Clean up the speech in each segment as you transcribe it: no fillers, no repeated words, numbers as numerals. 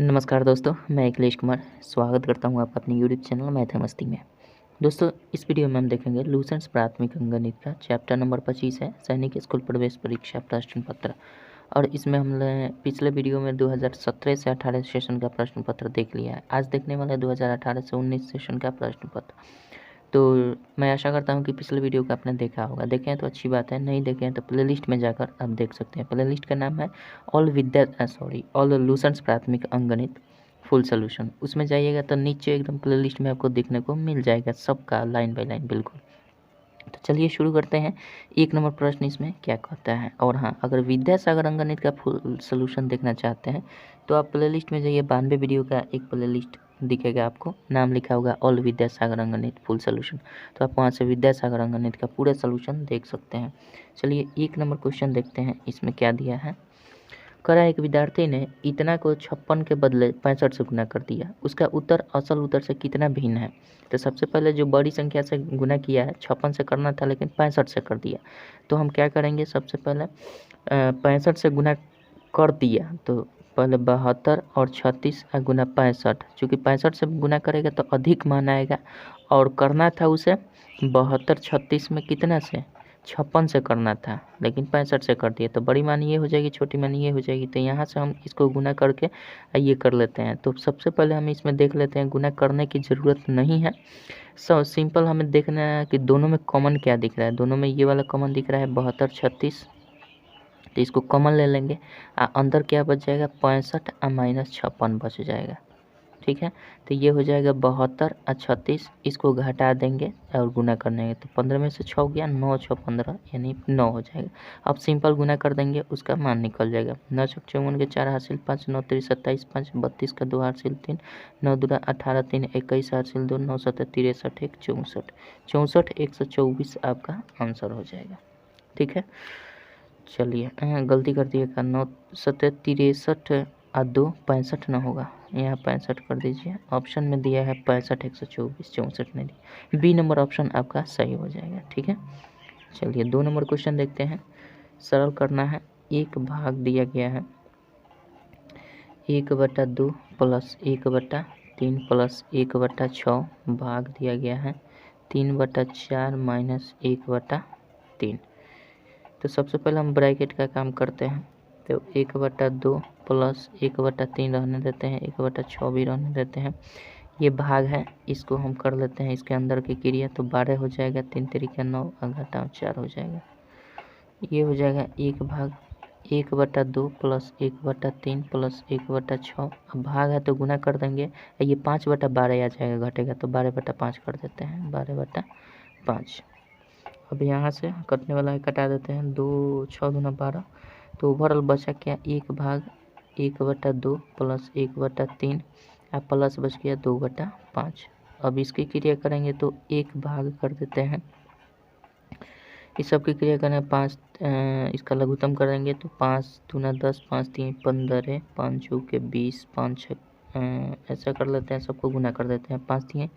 नमस्कार दोस्तों, मैं अखिलेश कुमार स्वागत करता हूं आपका अपने यूट्यूब चैनल मैथ है मस्ती में। दोस्तों, इस वीडियो में हम देखेंगे लूसेंट्स प्राथमिक अंकगणित का चैप्टर नंबर 25 है सैनिक स्कूल प्रवेश परीक्षा प्रश्न पत्र। और इसमें हमने पिछले वीडियो में 2017 से 18 सेशन का प्रश्न पत्र देख लिया है। आज देखने वाले 2018 से 19 सेशन का प्रश्न पत्र। तो मैं आशा करता हूं कि पिछले वीडियो को आपने देखा होगा। देखें तो अच्छी बात है, नहीं देखें हैं तो प्लेलिस्ट में जाकर आप देख सकते हैं। प्लेलिस्ट का नाम है ऑल लूसेंट्स प्राथमिक अंकगणित फुल सोल्यूशन। उसमें जाइएगा तो नीचे एकदम प्लेलिस्ट में आपको देखने को मिल जाएगा सबका लाइन बाय लाइन बिल्कुल। तो चलिए शुरू करते हैं। 1 नंबर प्रश्न इसमें क्या कहता है। और हाँ, अगर विद्यासागर अंकगणित का फुल सोल्यूशन देखना चाहते हैं तो आप प्लेलिस्ट में जाइए। 92 वीडियो का एक प्लेलिस्ट दिखेगा, आपको नाम लिखा होगा ऑल विद्यासागर अंकगणित फुल सोल्यूशन। तो आप वहाँ से विद्यासागर अंकगणित का पूरा सोल्यूशन देख सकते हैं। चलिए 1 नंबर क्वेश्चन देखते हैं, इसमें क्या दिया है। करा एक विद्यार्थी ने इतना को 56 के बदले 65 से गुना कर दिया। उसका उत्तर असल उत्तर से कितना भिन्न है। तो सबसे पहले जो बड़ी संख्या से गुना किया है, 56 से करना था लेकिन 65 से कर दिया। तो हम क्या करेंगे, सबसे पहले 65 से गुना कर दिया तो पहले 72 और 36 गुना 65। चूँकि 65 से गुना करेगा तो अधिक मान आएगा, और करना था उसे 72 36 में कितना से 56 से करना था, लेकिन 65 से कर दिया। तो बड़ी मान ये हो जाएगी, छोटी मान ये हो जाएगी। तो यहाँ से हम इसको गुना करके ये कर लेते हैं। तो सबसे पहले हम इसमें देख लेते हैं, गुना करने की ज़रूरत नहीं है। सिंपल हमें देखना है कि दोनों में कॉमन क्या दिख रहा है। दोनों में ये वाला कॉमन दिख रहा है 72 36, तो इसको कॉमन ले लेंगे। अंदर क्या बच जाएगा, 65 माइनस 56 बच जाएगा। ठीक है, तो ये हो जाएगा 72 और 36, इसको घटा देंगे और गुना करने तो 15 में से 6 गया, 9 6 15 यानी 9 हो जाएगा। अब सिंपल गुना कर देंगे, उसका मान निकल जाएगा। 9 6 54 के 4 हासिल 5, 9 3 27 5, 32 का 2 हासिल 3, 9 2 18 3 21 हासिल 2, 9 7 63 1 64, 64 124 आपका आंसर हो जाएगा। ठीक है, चलिए गलती कर दिएगा, 9 7 63 और 2 65 ना होगा, यहाँ 65 कर दीजिए। ऑप्शन में दिया है 65 124, 64 नहीं दिया। बी नंबर ऑप्शन आपका सही हो जाएगा। ठीक है, चलिए 2 नंबर क्वेश्चन देखते हैं। सरल करना है। एक भाग दिया गया है 1/2 प्लस 1/3 प्लस 1/6 भाग दिया गया है 3/4 माइनस 1/3। तो सबसे पहले हम ब्रैकेट का काम करते हैं। तो 1/2 प्लस 1/3 रहने देते हैं, 1/6 भी रहने देते हैं। ये भाग है, इसको हम कर लेते हैं इसके अंदर की क्रिया। तो 12 हो जाएगा, 3 3 9 घटाओ 4 हो जाएगा। ये हो जाएगा एक भाग 1/2 प्लस 1/3 प्लस 1/6। अब भाग है तो गुना कर देंगे, ये 5/12 आ जाएगा, घटेगा तो 12/5 कर देते हैं, 12/5। अब यहाँ से कटने वाला है, कटा देते हैं, 2 6 दूना 12। तो ओवरऑल बचा क्या, एक भाग 1/2 प्लस 1/3 और प्लस बच गया 2/5। अब इसकी क्रिया करेंगे तो एक भाग कर देते हैं, इस सब की क्रिया करें 5, इसका लघुत्तम करेंगे तो 5 दूना 10, 5 3 15, 5 चौके 20, 5 6 ऐसा कर लेते हैं, सबको गुना कर देते हैं। 5 3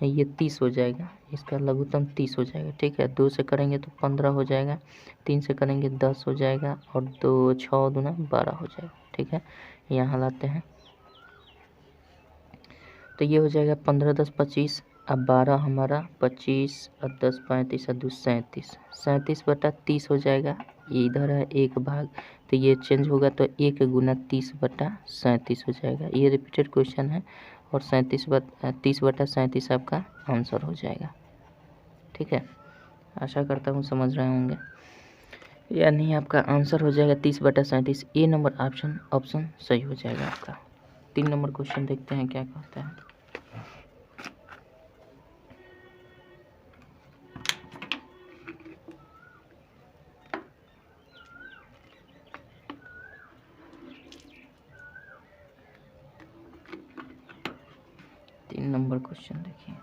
ये 30 हो जाएगा, इसका लघुत्तम 30 हो जाएगा। ठीक है, 2 से करेंगे तो 15 हो जाएगा, 3 से करेंगे 10 हो जाएगा, और 2 6 दूना 12 हो जाएगा। ठीक है, यहाँ लाते हैं तो ये हो जाएगा 15 10 25, अब 12 हमारा 25 और 10 35 और 2 37, 37/30 हो जाएगा। ये इधर है एक भाग, तो ये चेंज होगा तो 1 गुना 30/37 हो जाएगा। ये रिपीटेड क्वेश्चन है, और 30/37 आपका आंसर हो जाएगा। ठीक है, आशा करता हूँ समझ रहे होंगे। यानी आपका आंसर हो जाएगा 30/37। ए नंबर ऑप्शन सही हो जाएगा आपका। 3 नंबर क्वेश्चन देखते हैं क्या कहता है। तीन नंबर क्वेश्चन देखिए।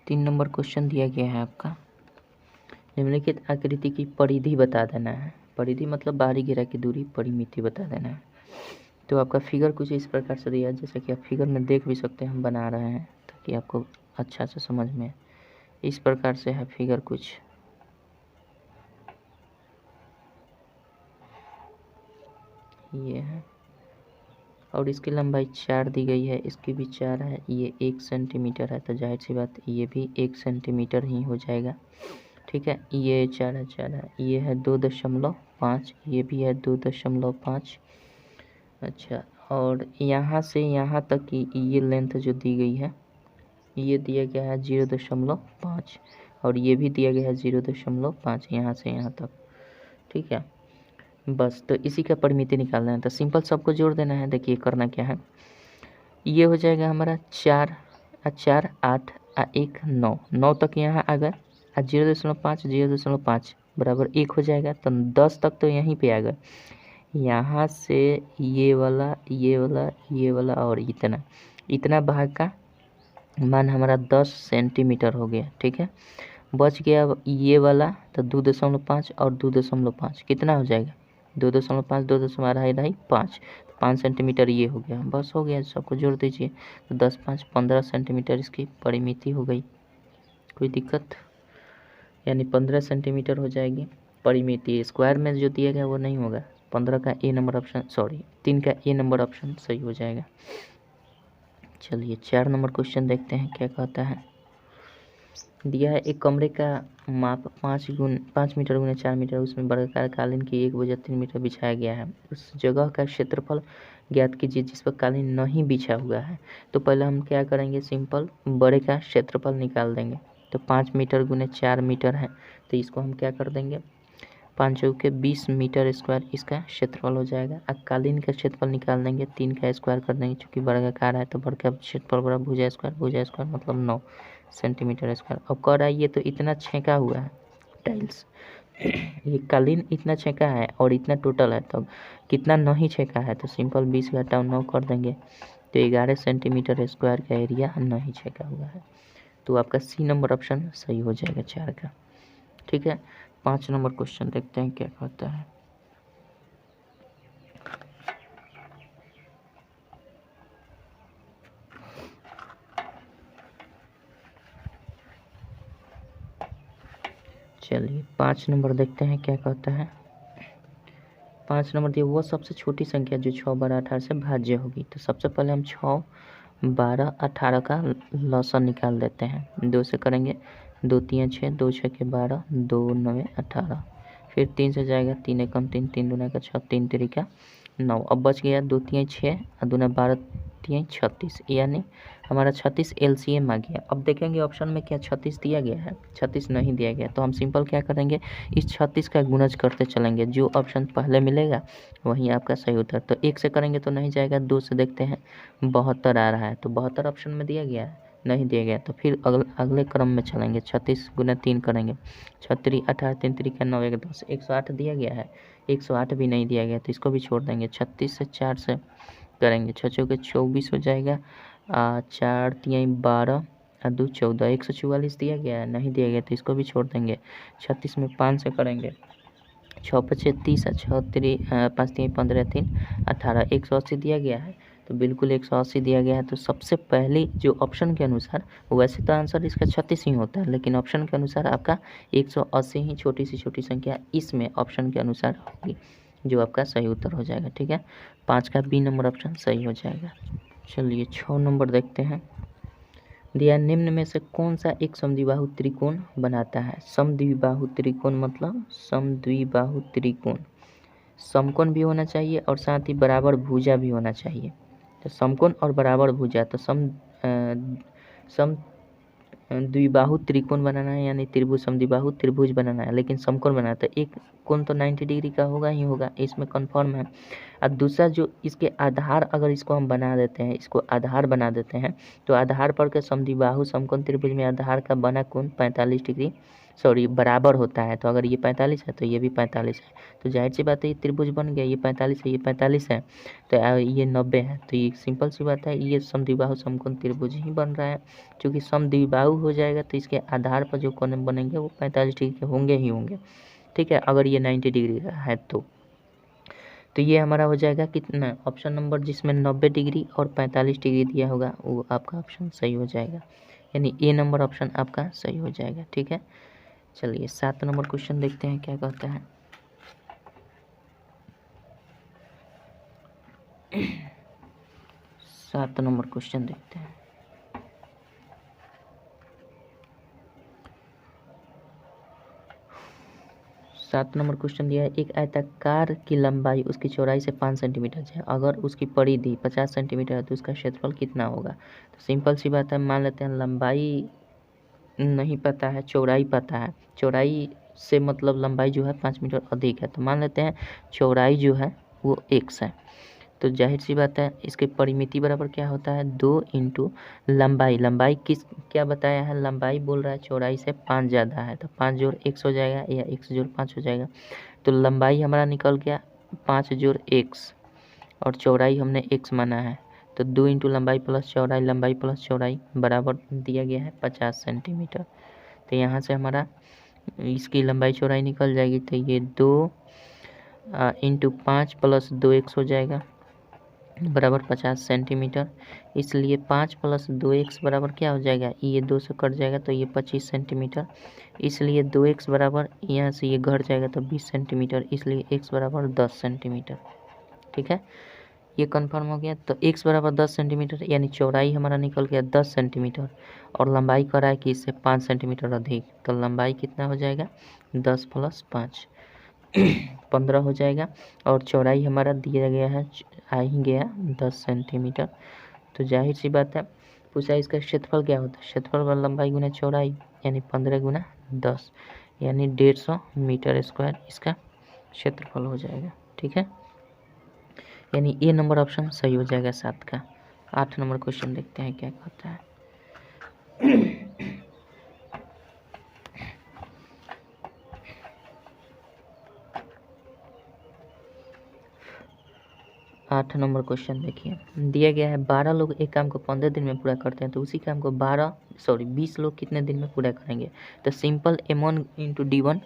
तीन नंबर क्वेश्चन दिया गया है आपका, निम्नलिखित आकृति की परिधि बता देना है। परिधि मतलब बाहरी घेरा की दूरी, परिमिति बता देना है। तो आपका फिगर कुछ इस प्रकार से दिया है, जैसे कि आप फिगर में देख भी सकते हैं, हम बना रहे हैं ताकि आपको अच्छा से समझ में। इस प्रकार से है फिगर कुछ। ये है और इसकी लंबाई 4 दी गई है, इसकी भी 4 है। ये 1 सेंटीमीटर है, तो जाहिर सी बात ये भी 1 सेंटीमीटर ही हो जाएगा। ठीक है, ये 4 है, 4 है। ये है 2.5, ये भी है 2.5। अच्छा, और यहाँ से यहाँ तक की ये लेंथ जो दी गई है, ये दिया गया है 0.5 और ये भी दिया गया है 0.5 यहाँ से यहाँ तक। ठीक है, बस तो इसी का परिमिति निकालना है। तो सिंपल सबको जोड़ देना है। देखिए करना क्या है, ये हो जाएगा हमारा 4 8 1 9, 9 तक यहाँ आ गए, 0.5 बराबर 1 हो जाएगा। तो 10 तक तो यहीं पे आ गए। यहाँ से ये वाला ये वाला ये वाला और इतना भाग का मान हमारा 10 सेंटीमीटर हो गया। ठीक है, बच गया अब ये वाला, तो 2.5 और 2.5 कितना हो जाएगा, 2.5 2.2 5 सेंटीमीटर ये हो गया। बस हो गया, सबको जोड़ दीजिए। तो 10 5 15 सेंटीमीटर इसकी परिमिति हो गई। कोई दिक्कत, यानी 15 सेंटीमीटर हो जाएगी परिमिति। स्क्वायर में जो दिया गया वो नहीं होगा। 15 का ए नंबर ऑप्शन, 3 का ए नंबर ऑप्शन सही हो जाएगा। चलिए 4 नंबर क्वेश्चन देखते हैं क्या कहता है। दिया है एक कमरे का माप 5 मीटर गुने 4 मीटर, उसमें वर्गाकार कालीन की 1/3 मीटर बिछाया गया है। उस जगह का क्षेत्रफल ज्ञात कीजिए जिस पर कालीन नहीं बिछा हुआ है। तो पहले हम क्या करेंगे, सिंपल बड़े का क्षेत्रफल निकाल देंगे। तो 5 मीटर गुने 4 मीटर है, तो इसको हम क्या कर देंगे, 5 चौके 20 मीटर स्क्वायर इसका क्षेत्रफल हो जाएगा। अब कालीन का क्षेत्रफल निकाल देंगे, 3 का स्क्वायर कर देंगे, चूँकि वर्गाकार है तो वर्ग का क्षेत्रफल बड़ा भुजा स्क्वायर मतलब 9 सेंटीमीटर स्क्वायर। अब कह रहा है ये तो इतना छेका हुआ है टाइल्स, ये कालीन इतना छेका है और इतना टोटल है, तो कितना नहीं छेका है, तो सिंपल 20 घटाओ 9 कर देंगे। तो 11 सेंटीमीटर स्क्वायर का एरिया नहीं छेका हुआ है। तो आपका सी नंबर ऑप्शन सही हो जाएगा 4 का। ठीक है, 5 नंबर क्वेश्चन देखते हैं क्या कहता है। चलिए 5 नंबर देखते हैं क्या कहता है। 5 नंबर दिए, वो सबसे छोटी संख्या जो 6 12 18 से भाज्य होगी। तो सबसे पहले हम 6 12 18 का लॉसन निकाल देते हैं। 2 से करेंगे, 2 3 6, 2 6 के 12, 2 9 18। फिर 3 से जाएगा, 3 एकम 3, 3 दूना का 6, 3 3 का 9। अब बच गया 2 3 6 और दूना 12 3 36, यानी हमारा 36 LCM आ गया। अब देखेंगे ऑप्शन में क्या 36 दिया गया है, 36 नहीं दिया गया। तो हम सिंपल क्या करेंगे, इस 36 का गुणज करते चलेंगे, जो ऑप्शन पहले मिलेगा वही आपका सही उत्तर। तो 1 से करेंगे तो नहीं जाएगा, 2 से देखते हैं 72 आ रहा है, तो 72 ऑप्शन में दिया गया है, नहीं दिया गया। तो फिर अगले क्रम में चलेंगे, 36 गुना 3 करेंगे, 36 18 3 3 का 9 1 10, 108 दिया गया है, 108 भी नहीं दिया गया, तो इसको भी छोड़ देंगे। 36 से 4 से करेंगे, 6 चौके 24 हो जाएगा, 4 3 12 और 2 14, 144 दिया गया है, नहीं दिया गया, तो इसको भी छोड़ देंगे। 36 में 5 से करेंगे, 6 5 30 और 6 3 5 3 15 3 18, 180 दिया गया है, तो बिल्कुल 180 दिया गया है। तो सबसे पहले जो ऑप्शन के अनुसार, वैसे तो आंसर इसका 36 ही होता है, लेकिन ऑप्शन के अनुसार आपका 180 ही छोटी से छोटी संख्या इसमें ऑप्शन के अनुसार होगी, जो आपका सही उत्तर हो जाएगा। ठीक है, 5 का बी नंबर ऑप्शन सही हो जाएगा। चलिए 6 नंबर देखते हैं। दिया निम्न में से कौन सा एक समद्विबाहु त्रिकोण बनाता है। समद्विबाहु त्रिकोण मतलब समद्विबाहु त्रिकोण समकोण भी होना चाहिए और साथ ही बराबर भुजा भी होना चाहिए। तो समकोण और बराबर भुजा, तो सम द्विबाहु त्रिकोण बनाना है, यानी त्रिभुज समद्विबाहु त्रिभुज बनाना है, लेकिन समकोण बनाना है, तो एक कोण तो 90 डिग्री का होगा ही होगा, इसमें कन्फर्म है। और दूसरा जो इसके आधार, अगर इसको हम बना देते हैं, इसको आधार बना देते हैं, तो आधार पर के समद्विबाहु समकोण त्रिभुज में आधार का बना कोण 45 डिग्री सॉरी बराबर होता है। तो अगर ये 45 है तो ये भी 45 है, तो जाहिर सी बात है ये त्रिभुज बन गया। ये 45 है, ये 45 है, तो ये 90 है, तो ये सिंपल सी बात है ये समद्विबाहु समकोण त्रिभुज ही बन रहा है। क्योंकि समद्विबाहु हो जाएगा तो इसके आधार पर जो कोण बनेंगे वो 45 डिग्री के होंगे ही होंगे, ठीक है। अगर ये 90 डिग्री का है तो ये हमारा हो जाएगा कितना, ऑप्शन नंबर जिसमें 90 डिग्री और 45 डिग्री दिया होगा वो आपका ऑप्शन सही हो जाएगा, यानी ए नंबर ऑप्शन आपका सही हो जाएगा, ठीक है। चलिए 7 नंबर क्वेश्चन देखते हैं क्या कहता है। 7 नंबर क्वेश्चन देखते हैं। सात नंबर क्वेश्चन दिया है, एक आयताकार की लंबाई उसकी चौड़ाई से 5 सेंटीमीटर है, अगर उसकी परिधि 50 सेंटीमीटर है तो उसका क्षेत्रफल कितना होगा। तो सिंपल सी बात है, मान लेते हैं लंबाई नहीं पता है, चौड़ाई पता है। चौड़ाई से मतलब लंबाई जो है 5 मीटर अधिक है, तो मान लेते हैं चौड़ाई जो है वो x है। तो जाहिर सी बात है इसके परिमिति बराबर क्या होता है, 2 इंटू लंबाई। लंबाई किस क्या बताया है, लंबाई बोल रहा है चौड़ाई से 5 ज़्यादा है, तो 5 जोड़ x हो जाएगा या x जोड़ 5 हो जाएगा। तो लंबाई हमारा निकल गया 5 जोड़ x और चौड़ाई हमने x माना है, तो 2 इंटू लंबाई प्लस चौड़ाई, लंबाई प्लस चौड़ाई बराबर दिया गया है 50 सेंटीमीटर। तो यहाँ से हमारा इसकी लंबाई चौड़ाई निकल जाएगी, तो ये 2 इंटू 5 प्लस 2x हो जाएगा बराबर 50 सेंटीमीटर। इसलिए 5 प्लस 2x बराबर क्या हो जाएगा, ये 2 से कट जाएगा तो ये 25 सेंटीमीटर। इसलिए 2x बराबर यहाँ से ये घट जाएगा तो 20 सेंटीमीटर, इसलिए x बराबर 10 सेंटीमीटर, ठीक है। ये कंफर्म हो गया। तो x बराबर 10 सेंटीमीटर यानी चौड़ाई हमारा निकल गया 10 सेंटीमीटर और लंबाई कर रहा है कि इससे 5 सेंटीमीटर अधिक, तो लंबाई कितना हो जाएगा 10 प्लस 5 15 हो जाएगा और चौड़ाई हमारा दिया गया है आ ही गया 10 सेंटीमीटर। तो जाहिर सी बात है पूछा इसका क्षेत्रफल क्या होता है, क्षेत्रफल व लंबाई गुना चौड़ाई यानी 15 गुना 10 यानी 150 मीटर स्क्वायर इसका क्षेत्रफल हो जाएगा, ठीक है। यानी ए नंबर ऑप्शन सही हो जाएगा 7 का। 8 नंबर क्वेश्चन देखते हैं क्या कहता है। 8 नंबर क्वेश्चन देखिए, दिया गया है 12 लोग एक काम को 15 दिन में पूरा करते हैं, तो उसी काम को 20 लोग कितने दिन में पूरा करेंगे। तो simple m1 into D1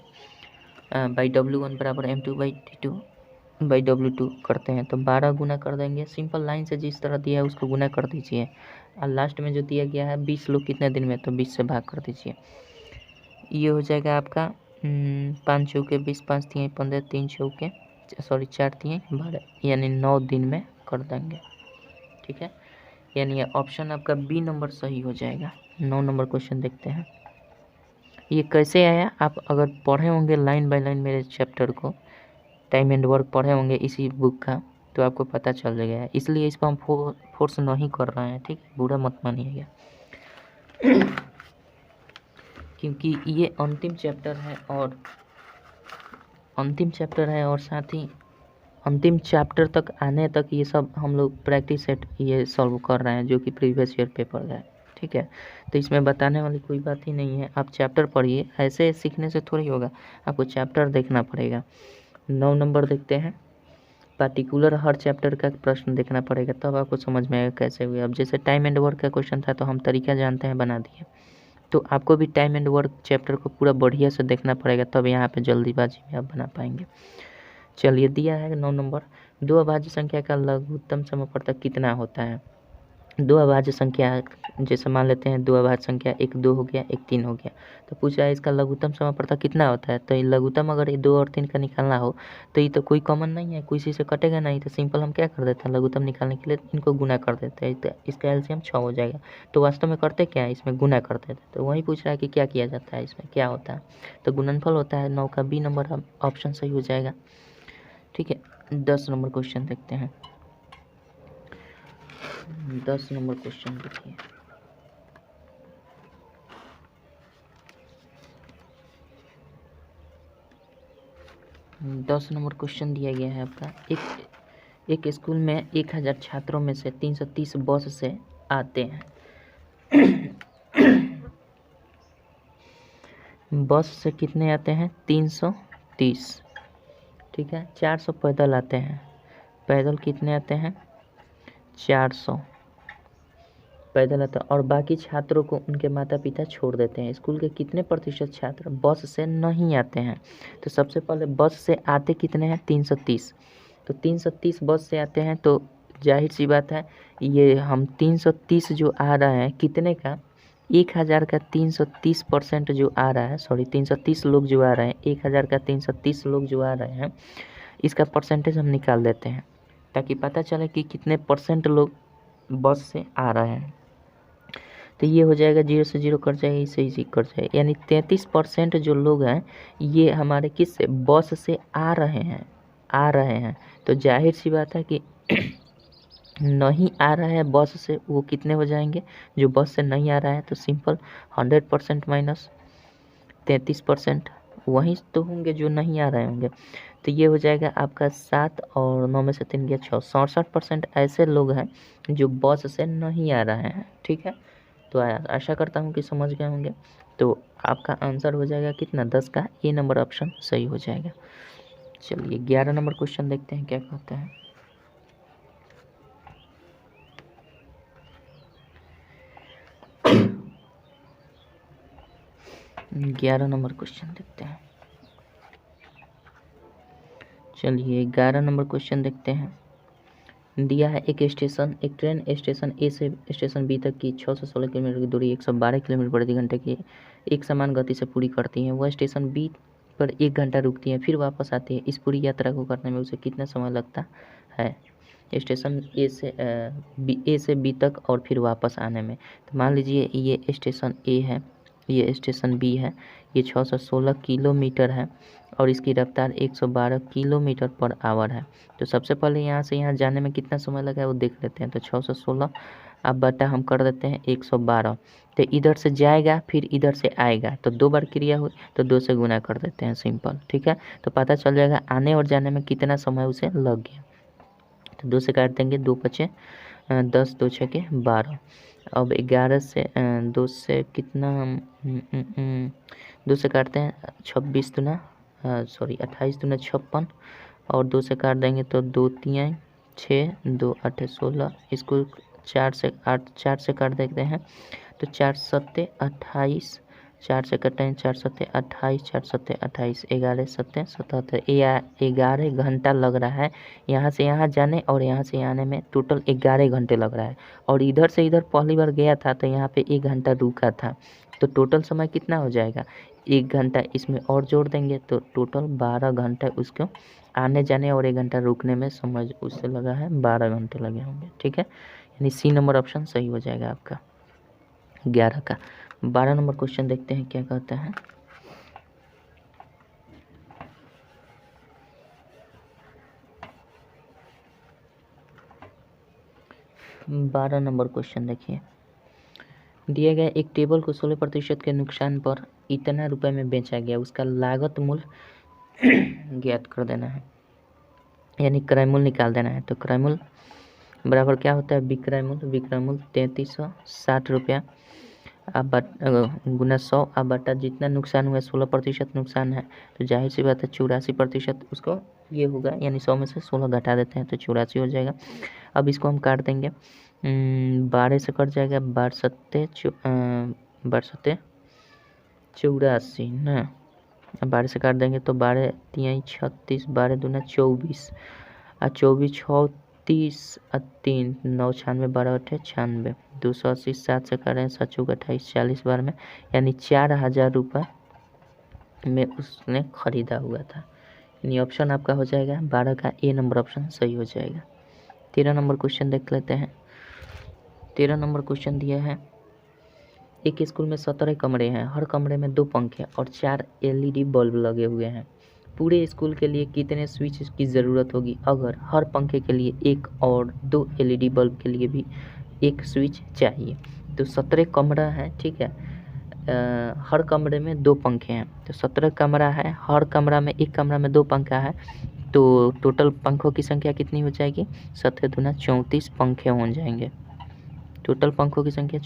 by W1 बराबर m2 by D2 by W2 करते हैं, तो 12 गुना कर देंगे। सिंपल लाइन से जिस तरह दिया है उसको गुना कर दीजिए और लास्ट में जो दिया गया है 20 लोग कितने दिन में, तो 20 से भाग कर दीजिए। ये हो जाएगा आपका 5 चौके 20, 5 तिहाई 15, 3 चौके 4 तिहाई 12 यानी 9 दिन में कर देंगे, ठीक है। यानी ये ऑप्शन आपका बी नंबर सही हो जाएगा। 9 नंबर क्वेश्चन देखते हैं। ये कैसे आया, आप अगर पढ़े होंगे लाइन बाय लाइन मेरे चैप्टर को, टाइम एंड वर्क पढ़े होंगे इसी बुक का, तो आपको पता चल जाएगा। इसलिए इस पर हम फोर्स नहीं कर रहे हैं, ठीक है, बुरा मत मानिएगा क्योंकि ये अंतिम चैप्टर है और साथ ही अंतिम चैप्टर तक आने तक ये सब हम लोग प्रैक्टिस सेट ये सॉल्व कर रहे हैं जो कि प्रीवियस ईयर पेपर है, ठीक है। तो इसमें बताने वाली कोई बात ही नहीं है, आप चैप्टर पढ़िए, ऐसे सीखने से थोड़ी होगा, आपको चैप्टर देखना पड़ेगा। 9 नंबर देखते हैं, पार्टिकुलर हर चैप्टर का प्रश्न देखना पड़ेगा तब आपको समझ में आएगा कैसे हुए। अब जैसे टाइम एंड वर्क का क्वेश्चन था तो हम तरीका जानते हैं, बना दिए, तो आपको भी टाइम एंड वर्क चैप्टर को पूरा बढ़िया से देखना पड़ेगा, तब यहाँ पे जल्दीबाजी में आप बना पाएंगे। चलिए दिया है 9 नंबर, 2 अभाज्य संख्या का लघुत्तम समापवर्तक कितना होता है। 2 अभाज्य संख्या जैसे मान लेते हैं 2 अभाज्य संख्या, एक 2 हो गया, एक 3 हो गया, तो पूछ रहा है इसका लघुत्तम समापवर्तक कितना होता है। तो ये लघुत्तम अगर ये 2 और 3 का निकालना हो तो ये तो कोई कॉमन नहीं है, किसी से कटेगा नहीं, तो सिंपल हम क्या कर देते हैं, लघुत्तम निकालने के लिए इनको गुना कर देते हैं, तो इसका एलसीएम 6 हो जाएगा। तो वास्तव में करते क्या है, इसमें गुना करते थे, तो वही पूछ रहा है कि क्या किया जाता है, इसमें क्या होता है, तो गुणनफल होता है। 9 का बी नंबर ऑप्शन सही हो जाएगा, ठीक है। 10 नंबर क्वेश्चन देखते हैं। 10 नंबर क्वेश्चन देखिए, दस नंबर क्वेश्चन दिया गया है आपका, एक स्कूल में 1000 छात्रों में से 330 बस से आते हैं बस से कितने आते हैं? 330, ठीक है। 400 पैदल आते हैं, पैदल कितने आते हैं? 400 पैदल आते हैं। और बाकी छात्रों को उनके माता पिता छोड़ देते हैं। स्कूल के कितने प्रतिशत छात्र बस से नहीं आते हैं? तो सबसे पहले बस से आते कितने हैं? 330। तो 330 बस से आते हैं, तो जाहिर सी बात है ये हम 330 जो आ रहा है कितने का? 1000 का 330% जो आ रहा है, सॉरी 330 लोग जो आ रहे हैं, 1000 का 330 लोग जो आ रहे हैं, इसका परसेंटेज हम निकाल देते हैं ताकि पता चले कि कितने परसेंट लोग बस से आ रहे हैं। तो ये हो जाएगा 0 से 0 कट जाएगा, इससे इसी कट जाएगा, यानी 33% जो लोग हैं ये हमारे किस से? बस से आ रहे हैं। तो जाहिर सी बात है कि नहीं आ रहा है बस से, वो कितने हो जाएंगे? जो बस से नहीं आ रहा है तो सिंपल 100% माइनस 33% वहीं तो होंगे जो नहीं आ रहे होंगे। तो ये हो जाएगा आपका 7 और 9 में से 3 गया 6, 67% ऐसे लोग हैं जो बस से नहीं आ रहे हैं, ठीक है। तो आशा करता हूँ कि समझ गए होंगे। तो आपका आंसर हो जाएगा कितना? 10 का ए नंबर ऑप्शन सही हो जाएगा। चलिए 11 नंबर क्वेश्चन देखते हैं क्या कहते हैं। 11 नंबर क्वेश्चन देखते हैं। चलिए 11 नंबर क्वेश्चन देखते हैं। दिया है एक ट्रेन स्टेशन ए से स्टेशन बी तक की 6 से 16 किलोमीटर की दूरी 112 किलोमीटर प्रति घंटे की एक समान गति से पूरी करती है। वह स्टेशन बी पर 1 घंटा रुकती है, फिर वापस आती है। इस पूरी यात्रा को करने में उसे कितना समय लगता है? स्टेशन ए से बी तक और फिर वापस आने में। तो मान लीजिए ये स्टेशन ए है, ये स्टेशन बी है, ये 6 से 16 किलोमीटर है और इसकी रफ्तार 112 किलोमीटर पर आवर है। तो सबसे पहले यहाँ से यहाँ जाने में कितना समय लगा है वो देख लेते हैं। तो 6 से 16 अब बटा हम कर देते हैं 112। तो इधर से जाएगा फिर इधर से आएगा, तो 2 बार क्रिया हुई तो 2 से गुना कर देते हैं, सिंपल, ठीक है। तो पता चल जाएगा आने और जाने में कितना समय उसे लग गया। तो 2 से काट देंगे, 2 बचे 10, 2 छके 12। अब 11 से 2 से कितना हम 2 से काटते हैं 26 दूना 28 दूना 56 और 2 से काट देंगे तो 2 3 6 2 8 16। इसको 4 से काट देते हैं तो 4 7 28, 4 से कटें 4 7 28, 4 7 28, 11 7 77। 11 घंटा लग रहा है यहाँ से यहाँ जाने और यहाँ से आने में, टोटल 11 घंटे लग रहा है। और इधर से इधर पहली बार गया था तो यहाँ पे 1 घंटा रुका था, तो टोटल समय कितना हो जाएगा? 1 घंटा इसमें और जोड़ देंगे तो टोटल 12 घंटा उसको आने जाने और 1 घंटा रुकने में समझ उससे लगा है, 12 घंटे लगे होंगे, ठीक है। यानी सी नंबर ऑप्शन सही हो जाएगा आपका 11 का। 12 नंबर क्वेश्चन देखते हैं क्या कहता है। बारह नंबर क्वेश्चन देखिए। दिया गया एक टेबल को 16% के नुकसान पर इतना रुपए में बेचा गया, उसका लागत मूल्य ज्ञात कर देना है, यानी क्रय मूल्य निकाल देना है। तो क्रय मूल्य बराबर क्या होता है? विक्रय मूल्य 3360 रुपया अब गुना 100 अब बटा जितना नुकसान हुआ 16% नुकसान है, तो जाहिर सी बात है 84% उसको ये होगा, यानी 100 में से 16 घटा देते हैं तो 84 हो जाएगा। अब इसको हम काट देंगे, 12 से कट जाएगा, 12 सत्ते 84 ना, 12 से काट देंगे तो 12 3 36, 12 दूना 24 और 24 6 30 3 9 96, 12 8 96, 280 7 से करें 7 चौक 28 40 बार में, यानी 4000 रुपये में उसने खरीदा हुआ था। यानी ऑप्शन आपका हो जाएगा 12 का ए नंबर ऑप्शन सही हो जाएगा। 13 नंबर क्वेश्चन देख लेते हैं। 13 नंबर क्वेश्चन दिया है एक स्कूल में 17 कमरे हैं, हर कमरे में 2 पंखे और 4 LED बल्ब लगे हुए हैं। पूरे स्कूल के लिए कितने स्विच की ज़रूरत होगी अगर हर पंखे के लिए 1 और 2 LED बल्ब के लिए भी 1 स्विच चाहिए? तो 17 कमरा है, ठीक है, हर कमरे में 2 पंखे हैं, तो 17 कमरा है, हर कमरा में एक कमरा में 2 पंखा है, तो टोटल पंखों की संख्या कितनी हो जाएगी? 17 दूना 34 पंखे हो जाएंगे, टोटल पंखों की संख्या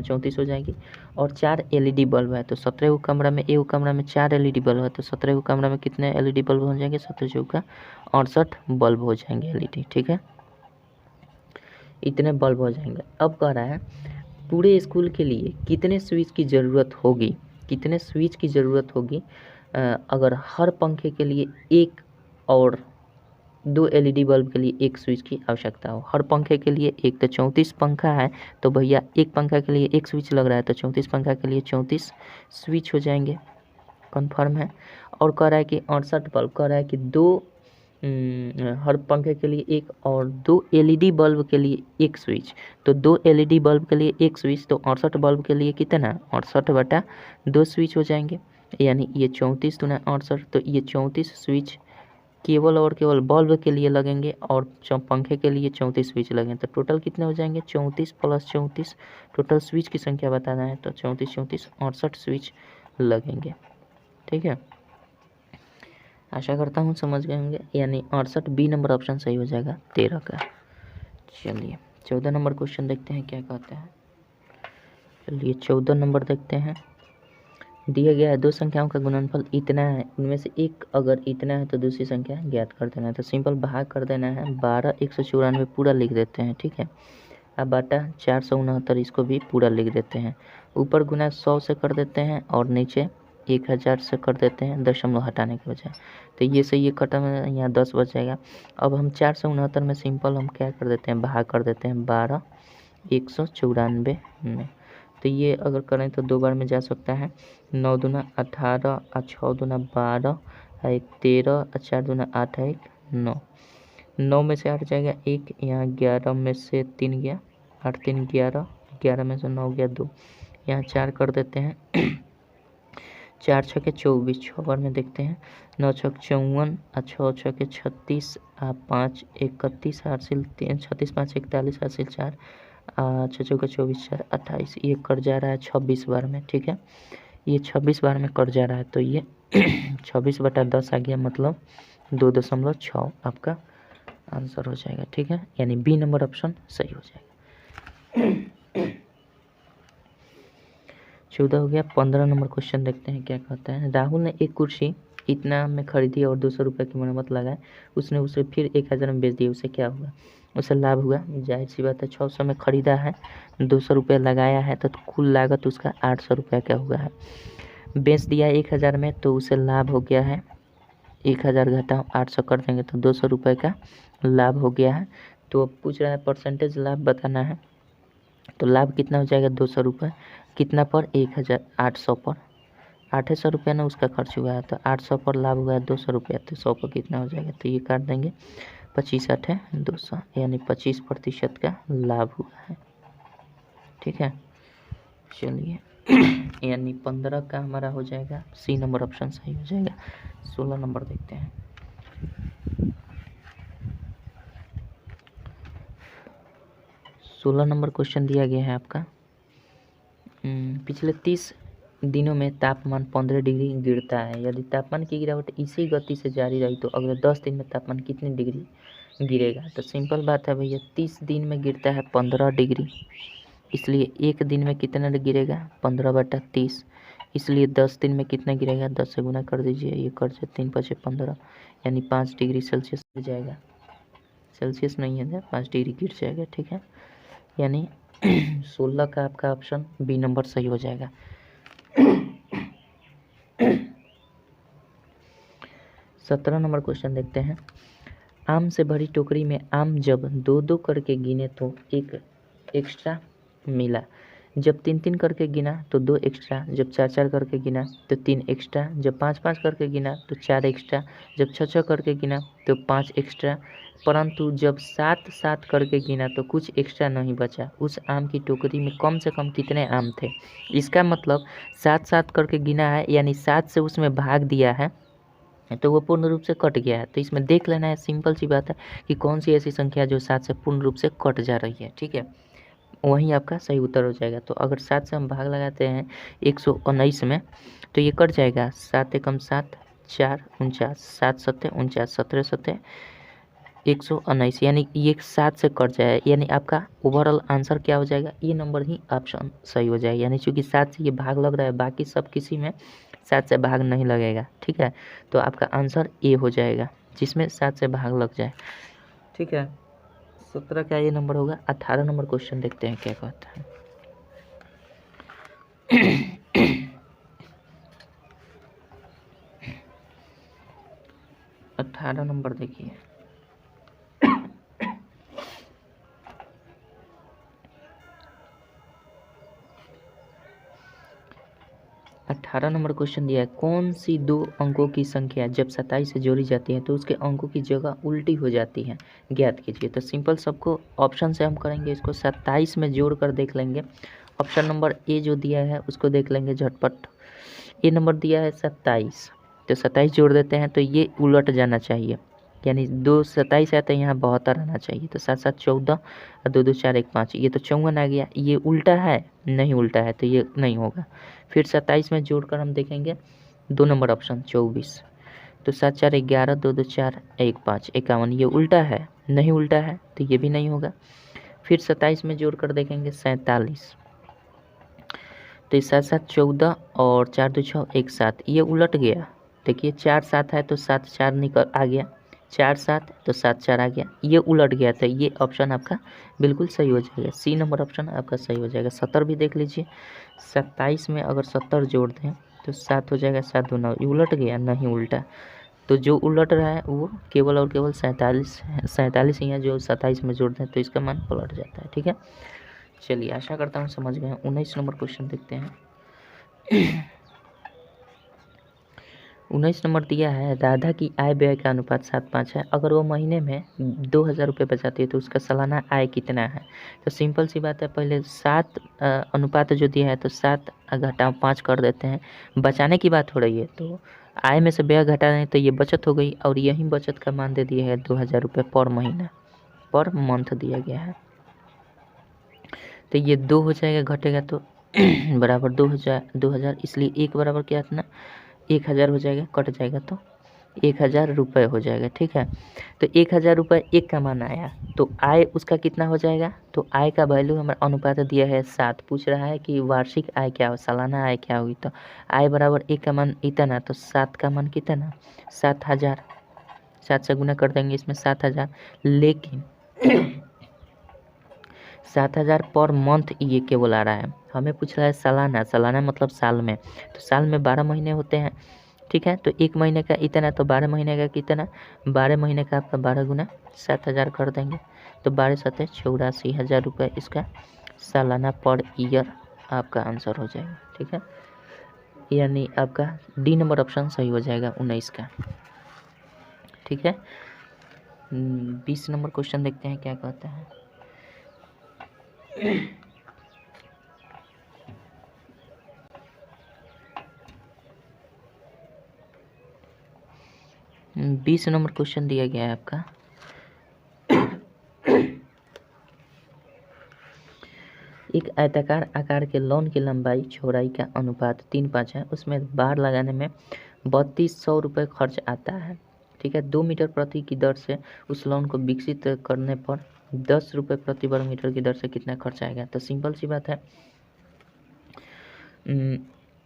34 हो जाएगी। और 4 LED बल्ब है तो 17 को कमरा में, एक कमरा में 4 LED बल्ब है तो 17 को कमरा में कितने LED बल्ब हो जाएंगे? 17 चौका 68 बल्ब हो जाएंगे LED। ठीक है, इतने बल्ब हो जाएंगे। अब कह रहा है पूरे स्कूल के लिए कितने स्विच की ज़रूरत होगी? कितने स्विच की ज़रूरत होगी अगर हर पंखे के लिए एक और 2 LED बल्ब के लिए एक स्विच की आवश्यकता हो? हर पंखे के लिए एक, तो 34 पंखा है तो भैया एक पंखा के लिए एक स्विच लग रहा है तो 34 पंखा के लिए 34 स्विच हो जाएंगे, कन्फर्म है। और कह रहा है कि 68 बल्ब, कह रहा है कि हर पंखे के लिए एक और 2 LED बल्ब के लिए एक स्विच, तो 2 LED बल्ब के लिए एक स्विच, तो 68 बल्ब के लिए कितना? 68/2 स्विच हो जाएंगे। यानी ये 34 दूना 68, तो ये 34 स्विच केवल और केवल बल्ब के लिए लगेंगे और पंखे के लिए 34 स्विच लगेंगे। तो टोटल कितने हो जाएंगे? 34 + 34, टोटल स्विच की संख्या बताना है तो 34 34 68 स्विच लगेंगे। ठीक है, आशा करता हूँ समझ गए होंगे। यानी 68 बी नंबर ऑप्शन सही हो जाएगा 13 का। चलिए 14 नंबर क्वेश्चन देखते हैं क्या कहते हैं। चलिए 14 नंबर देखते हैं। दिया गया है दो संख्याओं का गुणनफल इतना है, उनमें से एक अगर इतना है तो दूसरी संख्या ज्ञात कर देना है। तो सिंपल भाग कर देना है, 12 194 पूरा लिख देते हैं। ठीक है, अब बाटा 469 इसको भी पूरा लिख देते हैं। ऊपर गुना 100 से कर देते हैं और नीचे 1000 से कर देते हैं, दशमलव हटाने के बजाय। तो ये से ये खत्म है, यहाँ 10 बच जाएगा। अब हम 469 में सिंपल हम क्या कर देते हैं? भाग कर देते हैं 12 194 में। तो ये अगर करें तो 2 बार में जा सकता है। 9 दूना 18, 6 दूना 12, 1 13, 4 दूना 8, 1 9। 9 में से 8 जाएगा 1, यहाँ 11 में से 3 गया, 8 3 11, 11 में से 9 गया 2, यहाँ 4 कर देते हैं। 4 छके 24, 6 बार में देखते हैं। 9 छक 54, 6 छके 36, 5 31, 8 सिल 3, 36 5 41, 8 सिल 4, 6 चौका 24, 4 28। ये कट जा रहा है 26 बार में। ठीक है, ये 26 बार में कट जा रहा है तो ये 26/10 आ गया, मतलब 2.6 आपका आंसर हो जाएगा। ठीक है, यानी बी नंबर ऑप्शन सही हो जाएगा। 14 हो गया। 15 नंबर क्वेश्चन देखते हैं क्या कहता है। राहुल ने एक कुर्सी इतना में खरीदी और 200 रुपये की मरम्मत लगाए, उसने उसे फिर 1000 में बेच दिया, उसे क्या हुआ? उसे लाभ हुआ। जाहिर सी बात है, 600 में खरीदा है, 200 रुपये लगाया है तो कुल लागत उसका 800 रुपये का हुआ है। बेच दिया 1000 में तो उसे लाभ हो गया है, 1000 घटाओ 800 कर देंगे तो 200 रुपये का लाभ हो गया है। तो अब पूछ रहा है परसेंटेज लाभ बताना है, तो लाभ कितना हो जाएगा? 200 रुपये। कितना पर? 1800 पर। 800 रुपये ना उसका खर्च हुआ है तो 800 पर लाभ हुआ है 200 रुपये, तो 100 पर कितना हो जाएगा? तो ये काट देंगे, 25 8 200, यानी 25% का लाभ हुआ है। ठीक है, चलिए यानी 15 का हमारा हो जाएगा सी नंबर ऑप्शन सही हो जाएगा। 16 नंबर देखते हैं। 16 नंबर क्वेश्चन दिया गया है आपका। पिछले 30 दिनों में तापमान 15 डिग्री गिरता है। यदि तापमान की गिरावट इसी गति से जारी रही तो अगले 10 दिन में तापमान कितनी डिग्री गिरेगा? तो सिंपल बात है भैया, 30 दिन में गिरता है 15 डिग्री, इसलिए एक दिन में कितना गिरेगा? 15/30, इसलिए 10 दिन में कितना गिरेगा? 10 से गुना कर दीजिए, ये कर से 3 5 15, यानी 5 डिग्री सेल्सियस गिर जाएगा। सेल्सियस नहीं है, 5 डिग्री गिर जाएगा। ठीक है, यानी 16 का आपका ऑप्शन बी नंबर सही हो जाएगा। 17 नंबर क्वेश्चन देखते हैं। आम से भरी टोकरी में आम जब 2-2 करके गिने तो एक एक्स्ट्रा मिला, जब 3-3 करके गिना तो 2 एक्स्ट्रा, जब 4-4 करके गिना तो 3 एक्स्ट्रा, जब 5-5 करके गिना तो 4 एक्स्ट्रा, जब 6-6 करके गिना तो 5 एक्स्ट्रा, परंतु जब 7-7 करके गिना तो कुछ एक्स्ट्रा नहीं बचा। उस आम की टोकरी में कम से कम कितने आम थे? इसका मतलब 7-7 करके गिना है, यानी 7 से उसमें भाग दिया है तो वो पूर्ण रूप से कट गया है। तो इसमें देख लेना है, सिंपल सी बात है कि कौन सी ऐसी संख्या जो 7 से पूर्ण रूप से कट जा रही है। ठीक है, वहीं आपका सही उत्तर हो जाएगा। तो अगर 7 से हम भाग लगाते हैं 119 में तो ये कट जाएगा, 7 एकम 7, 4 49, 7 7 49, 17 7 119, यानी ये 7 से कट जाए, यानी आपका ओवरऑल आंसर क्या हो जाएगा, ये नंबर ही ऑप्शन सही हो जाएगा। यानी चूँकि 7 से ये भाग लग रहा है, बाकी सब किसी में 7 से भाग नहीं लगेगा, ठीक है। तो आपका आंसर ए हो जाएगा, जिसमें 7 से भाग लग जाए, ठीक है। 17 का ये नंबर होगा। 18 नंबर क्वेश्चन देखते हैं क्या कहता है। 18 नंबर देखिए। 18 नंबर क्वेश्चन दिया है, कौन सी 2 अंकों की संख्या जब 27 से जोड़ी जाती है तो उसके अंकों की जगह उल्टी हो जाती है, ज्ञात कीजिए। तो सिंपल सबको ऑप्शन से हम करेंगे, इसको 27 में जोड़ कर देख लेंगे। ऑप्शन नंबर ए जो दिया है उसको देख लेंगे झटपट। ए नंबर दिया है 27, तो 27 जोड़ देते हैं तो ये उलट जाना चाहिए, यानी 2 27 है तो यहाँ 72 आना चाहिए। तो 7 7 14 और 2 2 4 1 5, ये तो 54 आ गया। ये उल्टा है, नहीं उल्टा है तो ये नहीं होगा। फिर 27 में जोड़कर हम देखेंगे 2 नंबर ऑप्शन 24, तो 7 4 11 2 2 4 1 5 51, ये उल्टा है, नहीं उल्टा है तो ये भी नहीं होगा। फिर 27 में जोड़कर देखेंगे 47, तो ये 7 7 14 और 4 2 6 1 7, ये उलट गया। देखिए 4 7 है तो 7 4 निकल आ गया, 4 7 तो 7 4 आ गया, ये उलट गया। तो ये ऑप्शन आपका बिल्कुल सही हो जाएगा, सी नंबर ऑप्शन आपका सही हो जाएगा। 70 भी देख लीजिए, 27 में अगर 70 जोड़ दें तो 7 हो जाएगा, 7 2 9, ये उलट गया, नहीं उल्टा। तो जो उलट रहा है वो केवल और केवल 47 ही है, जो 27 में जोड़ दें तो इसका मान पलट जाता है, ठीक है। चलिए, आशा करता हूँ समझ गए। 19 नंबर क्वेश्चन देखते हैं। 19 नंबर दिया है, राधा की आय व्यय का अनुपात 7:5 है। अगर वो महीने में 2000 रुपये बचाती है तो उसका सालाना आय कितना है। तो सिंपल सी बात है, पहले 7 अनुपात जो दिया है तो 7 घटाओ 5 कर देते हैं। बचाने की बात हो रही है तो आय में से व्यय घटा दें तो ये बचत हो गई, और यही बचत का मान दे दिया है 2000 रुपये पर महीना, पर मंथ दिया गया है। तो ये 2 हो जाएगा, घटेगा तो बराबर 2000, इसलिए 1 बराबर क्या था ना, 1000 हो जाएगा, कट जाएगा तो 1000 रुपये हो जाएगा, ठीक है। तो 1000 रुपये एक का मान आया, तो आय उसका कितना हो जाएगा। तो आय का वैल्यू हमारा अनुपात दिया है 7, पूछ रहा है कि वार्षिक आय क्या हो, सालाना आय क्या होगी। तो आय बराबर 1 का मान इतना, तो 7 का मान कितना, 7000, 7 से गुना कर देंगे इसमें 7000, लेकिन 7000 पर मंथ ये केवल आ रहा है। हमें पूछ रहा है सालाना, सालाना मतलब साल में, तो साल में 12 महीने होते हैं, ठीक है। तो 1 महीने का इतना, तो 12 महीने का कितना, 12 महीने का आपका 12 गुना 7000 कर देंगे, तो 12 7 84,000 रुपये इसका सालाना पर ईयर आपका आंसर हो जाएगा, ठीक है। यानी आपका डी नंबर ऑप्शन सही हो जाएगा 19 का, ठीक है। 20 नंबर क्वेश्चन देखते हैं क्या कहता है। 20 नंबर क्वेश्चन दिया गया है आपका। एक आयताकार आकार के लॉन की लंबाई चौड़ाई का अनुपात 3:5 है, उसमें बाड़ लगाने में 3200 रुपये खर्च आता है, ठीक है। 2 मीटर प्रति की दर से उस लॉन को विकसित करने पर 10 रुपये प्रति वर्ग मीटर की दर से कितना खर्च आएगा। तो सिंपल सी बात है,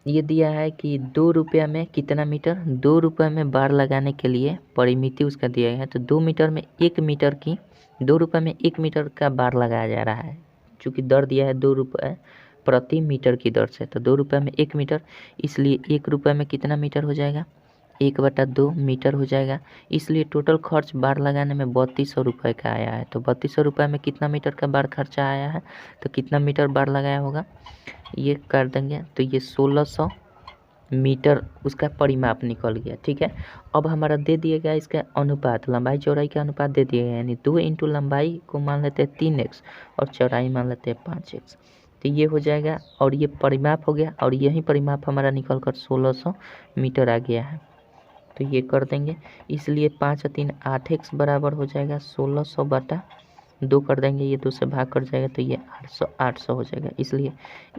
ये दिया है कि 2 रुपया में कितना मीटर, 2 रुपये में बाड़ लगाने के लिए परिमिति उसका दिया गया है। तो 2 मीटर में 1 मीटर की, 2 रुपये में 1 मीटर का बाड़ लगाया जा रहा है, चूँकि दर दिया है 2 रुपये प्रति मीटर की दर से, तो 2 रुपये में 1 मीटर, इसलिए 1 रुपये में कितना मीटर हो जाएगा, 1/2 मीटर हो जाएगा। इसलिए टोटल खर्च बाड़ लगाने में 3200 रुपये का आया है। तो 3200 रुपये में कितना मीटर का बाड़ खर्चा आया है, तो कितना मीटर बाड़ लगाया होगा ये कर देंगे, तो ये 1600 मीटर उसका परिमाप निकल गया, ठीक है। अब हमारा दे दिया गया इसका अनुपात, लंबाई चौड़ाई का अनुपात दे दिया गया, यानी 2 × लंबाई को मान लेते हैं 3x और चौड़ाई मान लेते हैं 5x, तो ये हो जाएगा। और ये परिमाप हो गया, और यही परिमाप हमारा निकल कर 1600 मीटर आ गया है, तो ये कर देंगे। इसलिए 5 3 8x बराबर हो जाएगा 1600/2 कर देंगे, ये 2 से भाग कर जाएगा तो ये 800 हो जाएगा। इसलिए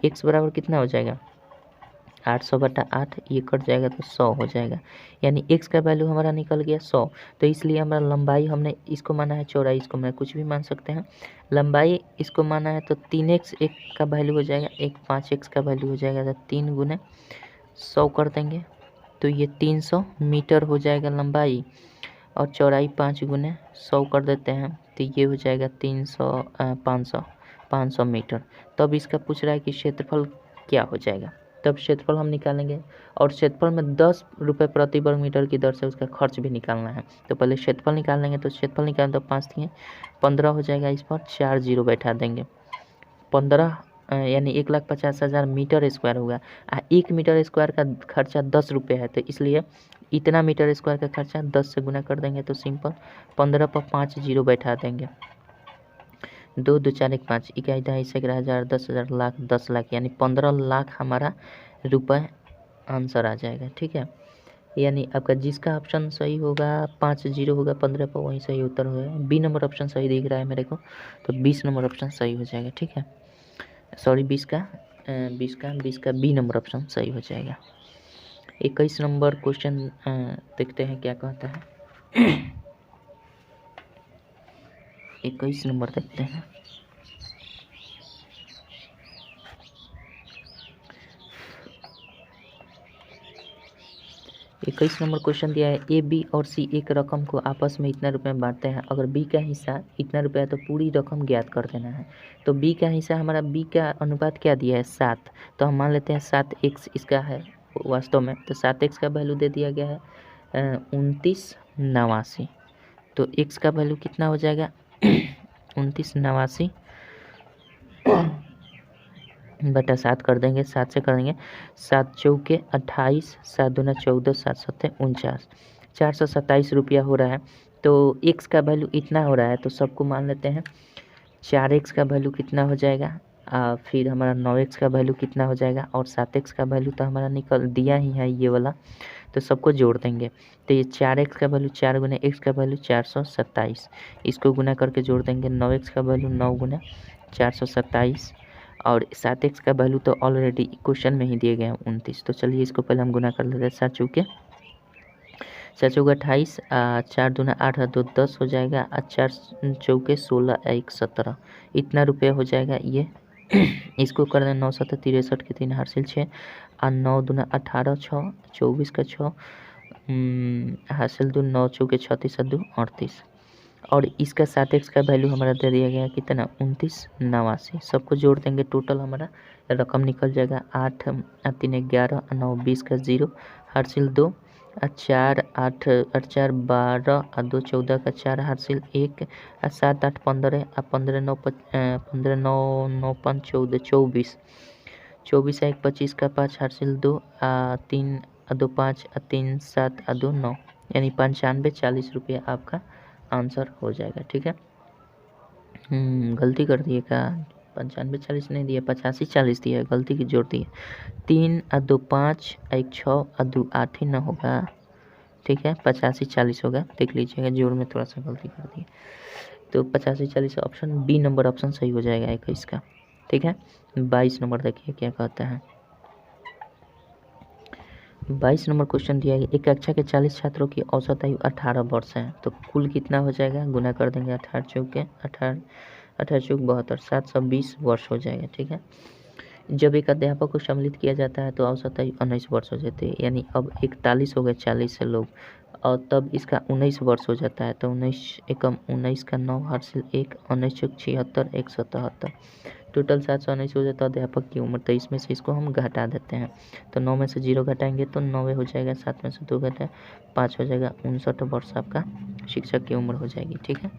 x बराबर कितना हो जाएगा, 800/8 ये कट जाएगा तो 100 हो जाएगा, यानी x का वैल्यू हमारा निकल गया 100। तो इसलिए हमारा लंबाई हमने इसको माना है, चौड़ाई इसको माना, कुछ भी मान सकते हैं। लंबाई इसको माना है तो 3x एक का वैल्यू हो जाएगा, 5x का वैल्यू हो जाएगा, तो 3 गुने 100 कर देंगे तो ये 300 मीटर हो जाएगा लंबाई, और चौड़ाई 5 गुने 100 कर देते हैं तो ये हो जाएगा 500 मीटर। तब इसका पूछ रहा है कि क्षेत्रफल क्या हो जाएगा, तब क्षेत्रफल हम निकालेंगे, और क्षेत्रफल में 10 रुपये प्रति वर्ग मीटर की दर से उसका खर्च भी निकालना है। तो पहले क्षेत्रफल निकाल लेंगे, तो क्षेत्रफल निकालें तो 5 दिए 15 हो जाएगा, इस पर 4 जीरो बैठा देंगे। 15 यानी 1,50,000 मीटर स्क्वायर होगा। 1 मीटर स्क्वायर का खर्चा 10 रुपये है, तो इसलिए इतना मीटर स्क्वायर का खर्चा 10 से गुना कर देंगे तो सिंपल 15 पर 5 जीरो बैठा देंगे। 2 2 4 1 5 इकाई ढाई 11,000 10,000 लाख 10 लाख, यानी 15 लाख हमारा रुपए आंसर आ जाएगा। ठीक है, यानी आपका जिसका ऑप्शन सही होगा 5 जीरो होगा 15 पर, वही सही उत्तर होगा। बी नंबर ऑप्शन सही दिख रहा है मेरे को, तो 20 नंबर ऑप्शन सही हो जाएगा। ठीक है, सॉरी 20 का बी नंबर ऑप्शन सही हो जाएगा। 21 नंबर क्वेश्चन देखते हैं क्या कहता है। 21 नंबर देखते हैं। इक्कीस नंबर क्वेश्चन दिया है, ए बी और सी एक रकम को आपस में इतना रुपये में बांटते हैं। अगर बी का हिस्सा इतना रुपया है तो पूरी रकम ज्ञात कर देना है। तो बी का हिस्सा हमारा, बी का अनुपात क्या दिया है 7, तो हम मान लेते हैं 7x इसका है वास्तव में, तो 7x का वैल्यू दे दिया गया है 29,89। तो x का वैल्यू कितना हो जाएगा 29,89 बटा 7 कर देंगे, 7 से कर देंगे 7 चौके 28, 7 दूना 14, 7 सत्ते 49, 427 रुपया हो रहा है। तो x का वैल्यू इतना हो रहा है, तो सबको मान लेते हैं 4x का वैल्यू कितना हो जाएगा, फिर हमारा 9x का वैल्यू कितना हो जाएगा, और 7x का वैल्यू तो हमारा निकल दिया ही है ये वाला, तो सबको जोड़ देंगे। तो ये 4x का वैल्यू 4 गुना x का वैल्यू 427, इसको गुना करके जोड़ देंगे। 9x का वैल्यू 9 गुना 427, और 7x का वैल्यू तो ऑलरेडी क्वेश्चन में ही दिए गए हैं 29। तो चलिए इसको पहले हम गुना कर लेते हैं। 7 चौके 28, 4 दूना 8 2 10 हो जाएगा, 4 चौके 16 1 17, इतना रुपया हो जाएगा ये। इसको कर दें 9 7 63 के 3 हासिल 6, और 9 दूना 18 6 24 का 6 हासिल 2, 9 चौके 36 2 38, और इसका 7x का वैल्यू हमारा दे दिया गया कितना 29,89। सबको जोड़ देंगे, टोटल हमारा रकम निकल जाएगा 8 3 11 9 20 का 0 हासिल 2, 4 8 4 12 2 14 का 4 हासिल 1, 7 8 15 15 9 15 9 9 5 14 24 24 1 25 का 5 हासिल 2, 3 2 5 3 7 2 9, यानी 95 40 रुपये आपका आंसर हो जाएगा। ठीक है, गलती कर दिए का 95 40 नहीं दिया, 85 40 दिया, गलती की जोड़ दी है। 3 2 5 1 6 2 8 ही ना होगा। ठीक है, 85 40 होगा, देख लीजिएगा जोड़ में थोड़ा सा गलती कर दी, तो 85 40 ऑप्शन बी नंबर ऑप्शन सही हो जाएगा 21 का। ठीक है, 22 नंबर देखिए क्या कहता है। 22 नंबर क्वेश्चन दिया है, एक कक्षा के 40 छात्रों की औसत आयु 18 वर्ष है, तो कुल कितना हो जाएगा, गुना कर देंगे 18 चौके 18 18 चौक 72, 720 वर्ष हो जाएगा। ठीक है, जब एक अध्यापक को सम्मिलित किया जाता है तो औसत आयु 19 वर्ष हो जाती है, यानी अब 41 हो गए 40 से लोग, और तब इसका 19 वर्ष हो जाता है। तो 19 एकम 19 का 9 हासिल 1, 19 चौक 76 177, टोटल 719 हो जाता है अध्यापक की उम्र। तो इसमें से इसको हम घटा देते हैं, तो 9 में से 0 घटाएंगे तो 9 हो जाएगा, 7 में से 2 घटाए 5 हो जाएगा, 59 वर्ष आपका शिक्षक की उम्र हो जाएगी। ठीक है,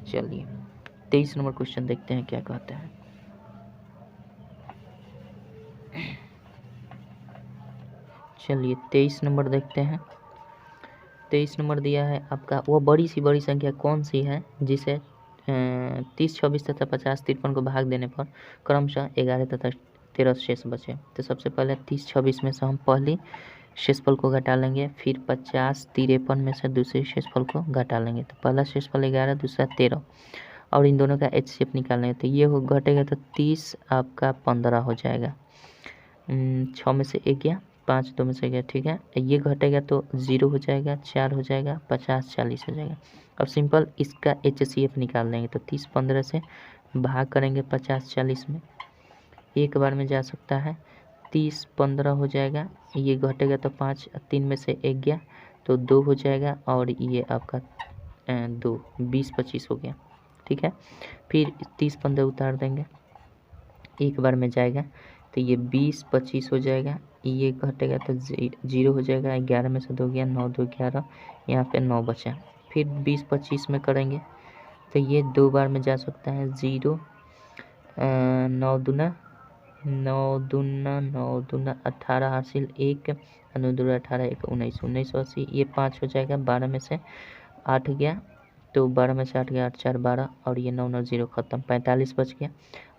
चलिए 23 नंबर क्वेश्चन देखते हैं क्या कहता है। चलिए 23 नंबर देखते हैं। 23 नंबर दिया है आपका, वो बड़ी सी बड़ी संख्या कौन सी है जिसे 30 26 तथा 50 53 को भाग देने पर क्रमशः 11 तथा 13 शेष बचे। तो सबसे पहले 30 26 में से हम पहली शेषफल को घटा लेंगे, फिर 50 53 में से दूसरे शेषफल को घटा लेंगे। तो पहला शेषफल 11, दूसरा 13, और इन दोनों का HCF निकालेंगे। तो ये हो घटेगा तो 30 आपका 15 हो जाएगा, 6 में से 1 गया, 5 2 में से गया, ठीक है। ये घटेगा तो 0 हो जाएगा, 4 हो जाएगा, 50 40 हो जाएगा। अब सिंपल इसका HCF निकाल देंगे तो 30 15 से भाग करेंगे 50 40 में, एक बार में जा सकता है। 30 15 हो जाएगा, ये घटेगा तो 5, 3 में से 1 गया तो 2 हो जाएगा, और ये आपका 2 20 25 हो गया, ठीक है। फिर 30 15 उतार देंगे, एक बार में जाएगा तो ये 20 25 हो जाएगा, ये घटेगा तो 0 हो जाएगा, 11 में से 2 गया, 9 2 11, यहाँ पे 9 बचा। फिर 20 25 में करेंगे तो ये 2 बार में जा सकता है, 0 9 दूना 18 हासिल, 1 9 दूना 18 1 19 1980, ये 5 हो जाएगा, 12 में से 8 गया तो 12 में से 8 गया, 8 4 12, और ये 9 9 0 ख़त्म, 45 बच गया।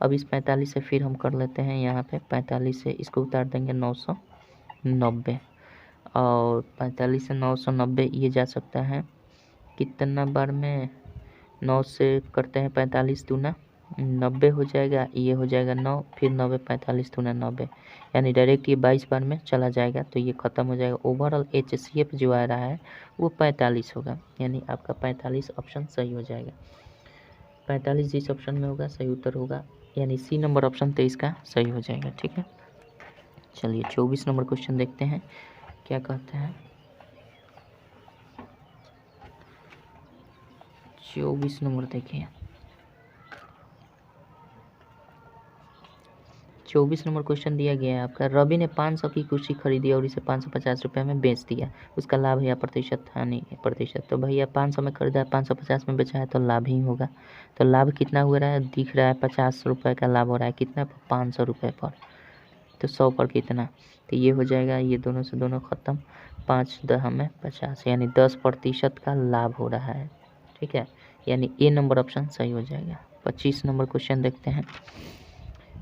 अब इस 45 से फिर हम कर लेते हैं यहाँ पे 45 से इसको उतार देंगे 990, और 45 से 990 ये जा सकता है कितना बार में, 9 से करते हैं 45 दूना 90 हो जाएगा, ये हो जाएगा 9, फिर 90 45 दूना 90, यानी डायरेक्ट ये 22 बार में चला जाएगा तो ये ख़त्म हो जाएगा। ओवरऑल HCF जो आ रहा है वो 45 होगा, यानी आपका 45 ऑप्शन सही हो जाएगा। 45 जिस ऑप्शन में होगा सही उत्तर होगा, यानी C नंबर ऑप्शन 23 का सही हो जाएगा, ठीक है। चलिए 24 नंबर क्वेश्चन देखते हैं क्या कहते हैं। 24 नंबर देखिए, 24 नंबर क्वेश्चन दिया गया है आपका, रवि ने 500 की कुर्सी खरीदी और इसे 550 रुपये में बेच दिया, उसका लाभ है या प्रतिशत हानि प्रतिशत। तो भैया 500 में खरीदा है, 550 में बेचा है तो लाभ ही होगा। तो लाभ कितना हो रहा है, दिख रहा है 50 रुपये का लाभ हो रहा है, कितना 500 रुपये पर, तो 100 पर कितना, तो ये हो जाएगा, ये दोनों से दोनों ख़त्म, 5 10 में 50, यानी 10% का लाभ हो रहा है, ठीक है। यानी A नंबर ऑप्शन सही हो जाएगा। 25 नंबर क्वेश्चन देखते हैं।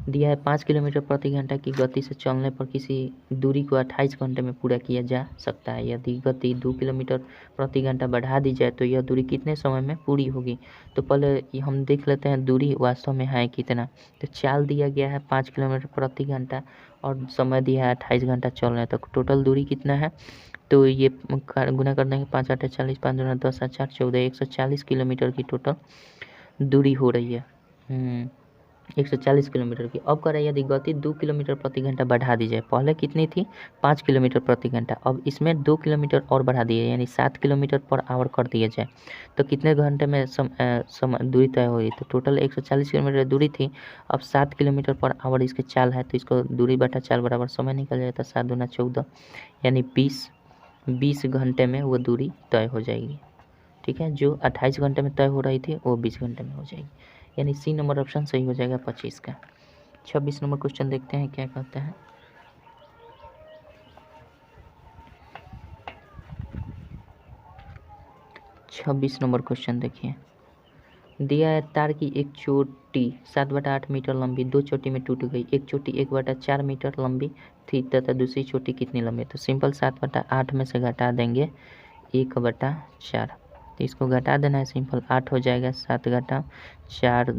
दिया है 5 किलोमीटर प्रति घंटा की गति से चलने पर किसी दूरी को 28 घंटे में पूरा किया जा सकता है। यदि गति 2 किलोमीटर प्रति घंटा बढ़ा दी जाए तो यह दूरी कितने समय में पूरी होगी। तो पहले हम देख लेते हैं दूरी वास्तव में है कितना। तो चाल दिया गया है 5 किलोमीटर प्रति घंटा और समय दिया है 28 घंटा चलने तक। टोटल दूरी कितना है, तो ये गुना कर देंगे, 5 8 40, 5 दूना 10 4 14, 140 किलोमीटर की टोटल दूरी हो रही है। 140 किलोमीटर की। अब करें यदि गति 2 किलोमीटर प्रति घंटा बढ़ा दी जाए, पहले कितनी थी 5 किलोमीटर प्रति घंटा, अब इसमें 2 किलोमीटर और बढ़ा दिए यानी 7 किलोमीटर पर आवर कर दिया जाए तो कितने घंटे में दूरी तय होगी। तो टोटल 140 किलोमीटर दूरी थी, अब 7 किलोमीटर पर आवर इसके चाल है तो इसको दूरी बटा चाल बराबर समय निकल जाएगा, 7 दूना 14 यानी 20 घंटे में वो दूरी तय हो जाएगी, ठीक है। जो 28 घंटे में तय हो रही थी वो 20 घंटे में हो जाएगी, यानी C नंबर ऑप्शन सही हो जाएगा 25 का। 26 नंबर क्वेश्चन देखते हैं क्या कहते हैं। छब्बीस नंबर क्वेश्चन देखिए, दिया है तार की एक चोटी 7/8 मीटर लंबी 2 चोटी में टूट गई। एक चोटी 1/4 मीटर लंबी थी तथा दूसरी चोटी कितनी लंबी। तो सिंपल 7/8 में से घटा देंगे 1/4, तो इसको घटा देना है सिंपल, 8 हो जाएगा, 7 घटा 4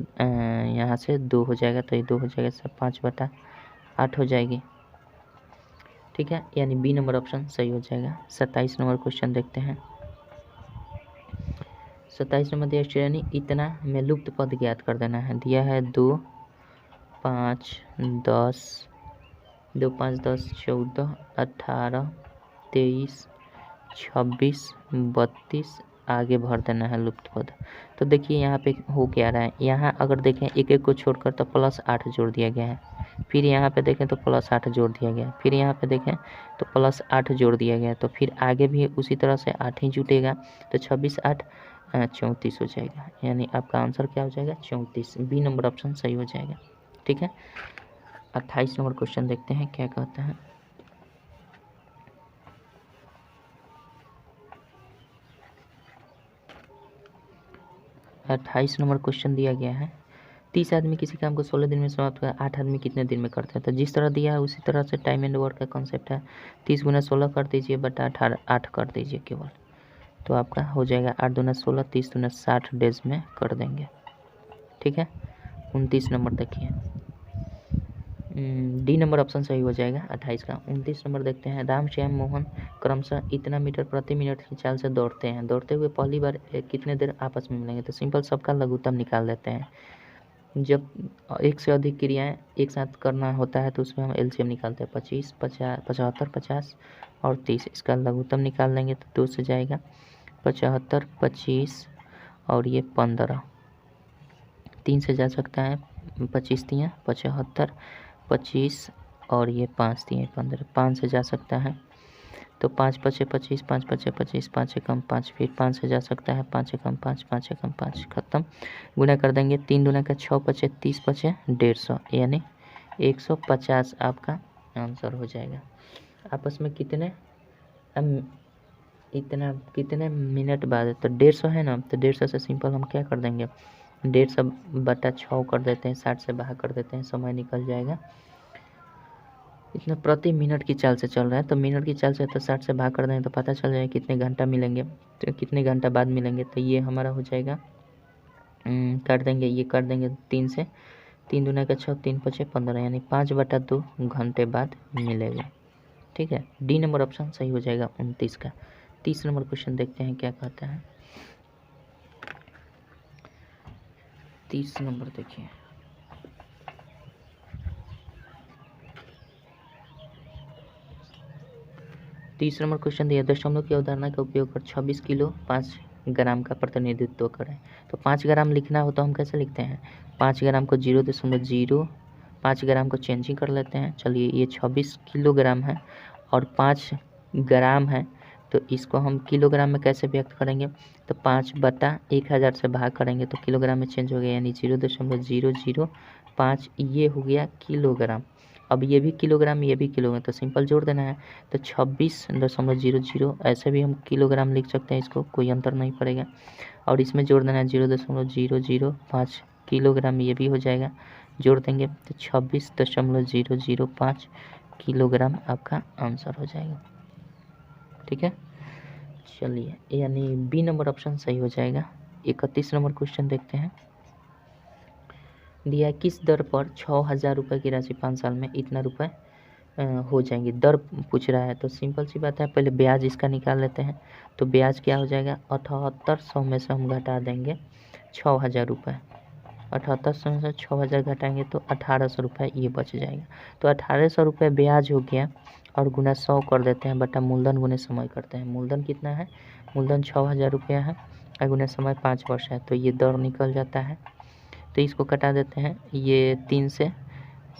यहाँ से 2 हो जाएगा तो ये 2 हो जाएगा, सब 5/8 हो जाएगी, ठीक है। यानी B नंबर ऑप्शन सही हो जाएगा। 27 नंबर क्वेश्चन देखते हैं। 27 नंबर दिया श्रेणी इतना में लुप्त पद ज्ञात कर देना है। दिया है 2 5 10 2 5 10 14 18 23 26 32, आगे भर देना है लुप्त पद। तो देखिए यहाँ पे हो क्या रहा है, यहाँ अगर देखें एक एक को छोड़कर तो +8 जोड़ दिया गया है, फिर यहाँ पे देखें तो +8 जोड़ दिया गया है, फिर यहाँ पे देखें तो +8 जोड़ दिया गया है, तो फिर आगे भी उसी तरह से 8 ही जुटेगा, तो 26 8 34 हो जाएगा, यानी आपका आंसर क्या हो जाएगा 34। B नंबर ऑप्शन सही हो जाएगा, ठीक है। 28 नंबर क्वेश्चन देखते हैं क्या कहते हैं। 28 नंबर क्वेश्चन दिया गया है, 30 आदमी किसी काम को 16 दिन में समाप्त कर 8 आदमी कितने दिन में करते हैं। तो जिस तरह दिया है उसी तरह से टाइम एंड वर्क का कॉन्सेप्ट है, 30 गुना 16 कर दीजिए बटा 18 8 कर दीजिए केवल, तो आपका हो जाएगा 8 दूना 16 30 दूना 60 डेज में कर देंगे, ठीक है। 29 नंबर देखिए, डी नंबर ऑप्शन सही हो जाएगा 28 का। 29 नंबर देखते हैं, राम श्याम मोहन क्रमशः इतना मीटर प्रति मिनट की चाल से दौड़ते हैं, दौड़ते हुए पहली बार कितने देर आपस में मिलेंगे। तो सिंपल सबका लघुत्तम निकाल लेते हैं। जब एक से अधिक क्रियाएं एक साथ करना होता है तो उसमें हम एलसीएम निकालते हैं। 25, 50, 75, 50 और 30, इसका लघुत्तम निकाल लेंगे तो 2 से जाएगा। 75, 25 और ये 15, 3 से जा सकता है। 25 तियाँ 75, 25 और ये 5 तियाँ 15, 5 से जा सकता है। तो 5 पचे 25, 5 पचे 25, 5 एकम 5, फिर 5 से जा सकता है। 5 एकम 5, 5 एकम 5, खत्म। गुना कर देंगे, 3 दूना का 6 पचे 30 पचे 150, यानी 150 आपका आंसर हो जाएगा। आपस में कितने इतना कितने मिनट बाद, तो 150 है ना, तो 150 से सिंपल हम क्या कर देंगे, 150 बटा 6 कर देते हैं, 60 से बाहर कर देते हैं, समय निकल जाएगा। इतना प्रति मिनट की चाल से चल रहा है, तो मिनट की चाल से तो 60 से भाग कर दें तो पता चल जाएगा कितने घंटा मिलेंगे, तो कितने घंटा बाद मिलेंगे। तो ये हमारा हो जाएगा, कर देंगे, ये कर देंगे 3 से, 3 दूना का 6, 3 पचे 15, यानी 5/2 घंटे बाद मिलेगा। ठीक है, डी नंबर ऑप्शन सही हो जाएगा 29 का। 30 नंबर क्वेश्चन देखते हैं क्या कहता है। 30 नंबर देखिए, तीसरा नंबर क्वेश्चन दिया, दशमलव की अवधारणा का उपयोग कर 26 किलो 5 ग्राम का प्रतिनिधित्व करें। तो 5 ग्राम लिखना हो तो हम कैसे लिखते हैं, 5 ग्राम को 0.05 ग्राम को चेंजिंग कर लेते हैं। चलिए, ये 26 किलोग्राम है और 5 ग्राम है, तो इसको हम किलोग्राम में कैसे व्यक्त करेंगे, तो 5/1000 से भाग करेंगे तो किलोग्राम में चेंज हो गया, यानी 0.005 ये हो गया किलोग्राम। अब ये भी किलोग्राम, ये भी किलोग्राम, तो सिंपल जोड़ देना है। तो 26.00 ऐसे भी हम किलोग्राम लिख सकते हैं, इसको कोई अंतर नहीं पड़ेगा। और इसमें जोड़ देना है 0.005 किलोग्राम, ये भी हो जाएगा, जोड़ देंगे तो 26.005 किलोग्राम आपका आंसर हो जाएगा। ठीक है, चलिए, यानी बी नंबर ऑप्शन सही हो जाएगा। 31 नंबर क्वेश्चन देखते हैं, दिया किस दर पर 6000 रुपये की राशि 5 साल में इतना रुपए हो जाएंगी। दर पूछ रहा है तो सिंपल सी बात है, पहले ब्याज इसका निकाल लेते हैं। तो ब्याज क्या हो जाएगा, 7800 में से हम घटा देंगे 6000 रुपये, 7800 में से 6000 घटाएंगे तो 1800 रुपये ये बच जाएगा। तो 1800 रुपये ब्याज हो गया और गुना 100 कर देते हैं, बटा मूलधन गुने समय करते हैं। मूलधन कितना है, मूलधन 6000 रुपया है और गुना समय 5 वर्ष है, तो ये दर निकल जाता है। तो इसको कटा देते हैं, ये 3 से,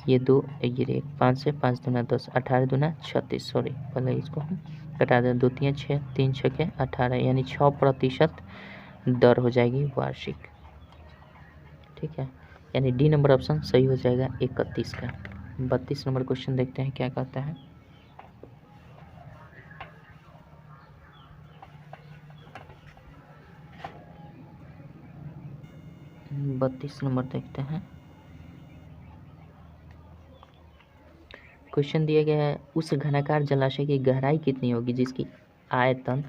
ये 2, ये 1, 5 से, 5 दूना 10, 18 दूना 36, सॉरी पहले इसको हम कटा दें, 2 3 6, 3 6 18, यानी 6% दर हो जाएगी वार्षिक। ठीक है, यानी डी नंबर ऑप्शन सही हो जाएगा 31 का। 32 नंबर क्वेश्चन देखते हैं क्या कहता है। बत्तीस नंबर देखते हैं, क्वेश्चन दिया गया है, उस घनाकार जलाशय की गहराई कितनी होगी जिसकी आयतन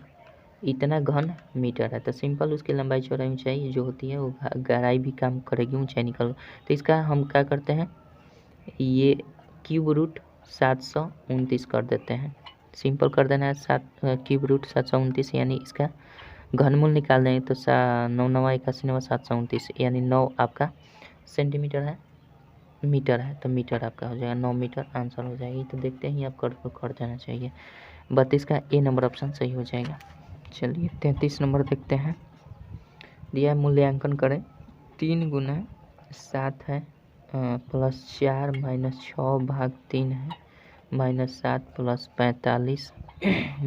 इतना घन मीटर है। तो सिंपल उसकी लंबाई चौड़ाई ऊंचाई जो होती है वो गहराई भी काम करेगी, ऊंचाई निकल। तो इसका हम क्या करते हैं, ये क्यूब रूट 729 कर देते हैं, सिंपल कर देना है। क्यूब रूट 729, यानी इसका घनमूल निकाल देंगे तो 9 9 81 9 729, यानी 9 आपका सेंटीमीटर है, मीटर है तो मीटर आपका हो जाएगा, 9 मीटर आंसर हो जाएगी। तो देखते ही आप कर जाना चाहिए। 32 का ए नंबर ऑप्शन सही हो जाएगा। चलिए, 33 नंबर देखते हैं, दिया मूल्यांकन करें। 3 गुना 7 है प्लस 4 माइनस 6 भाग 3 है, माइनस 7 प्लस 45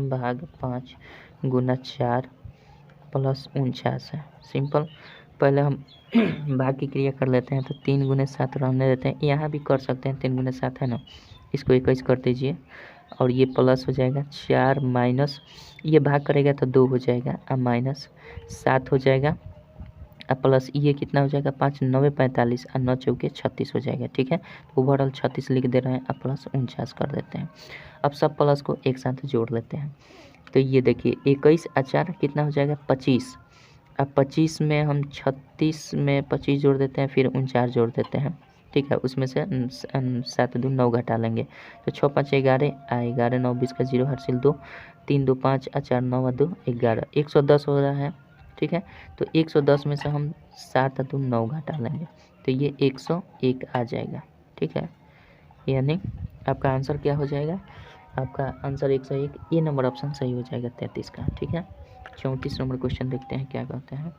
भाग 5 गुना 4 प्लस 49 है। सिंपल, पहले हम भाग की क्रिया कर लेते हैं, तो 3 गुने 7 रहने देते हैं, यहाँ भी कर सकते हैं, 3 गुने 7 है ना, इसको 21 कर दीजिए और ये प्लस हो जाएगा 4 माइनस, ये भाग करेगा तो 2 हो जाएगा, अब माइनस 7 हो जाएगा, अब प्लस ये कितना हो जाएगा, 5 9 45 और 9 चौके 36 हो जाएगा। ठीक है, ओवरऑल 36 लिख दे रहे हैं, अब प्लस 49 कर देते हैं। अब सब प्लस को एक साथ जोड़ लेते हैं, तो ये देखिए 21 4 कितना हो जाएगा 25। अब 25 में हम 36 में 25 जोड़ देते हैं, फिर 49 जोड़ देते हैं, ठीक है, उसमें से 7 दूनी 9 घटा लेंगे तो 6 5 11, 11 9 20 का 0 हासिल 2, 3 2 5 4 9 2 11, 110 हो रहा है। ठीक है, तो 110 में से हम 7 दूनी 9 घटा लेंगे तो ये 101 आ जाएगा। ठीक है, यानी आपका आंसर क्या हो जाएगा, आपका आंसर 101, ये नंबर ऑप्शन सही हो जाएगा 33 का। ठीक है, 34 नंबर क्वेश्चन देखते हैं क्या कहते हैं।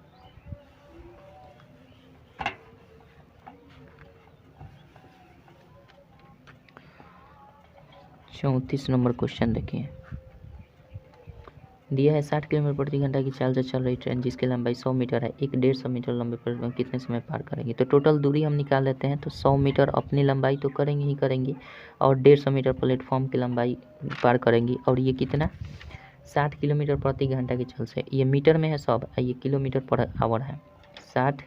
34 नंबर क्वेश्चन देखिए, दिया है 60 किलोमीटर प्रति घंटा की चाल से चल रही ट्रेन जिसकी लंबाई 100 मीटर है, एक 150 मीटर लंबे प्लेटफॉर्म कितने समय पार करेंगे। तो टोटल दूरी हम निकाल लेते हैं, तो 100 मीटर अपनी लंबाई तो करेंगे ही करेंगे और 150 मीटर प्लेटफॉर्म की लंबाई पार करेंगी, और ये कितना 60 किलोमीटर प्रति घंटा की चाल से, ये मीटर में है सब, ये किलोमीटर पर आवर है, 60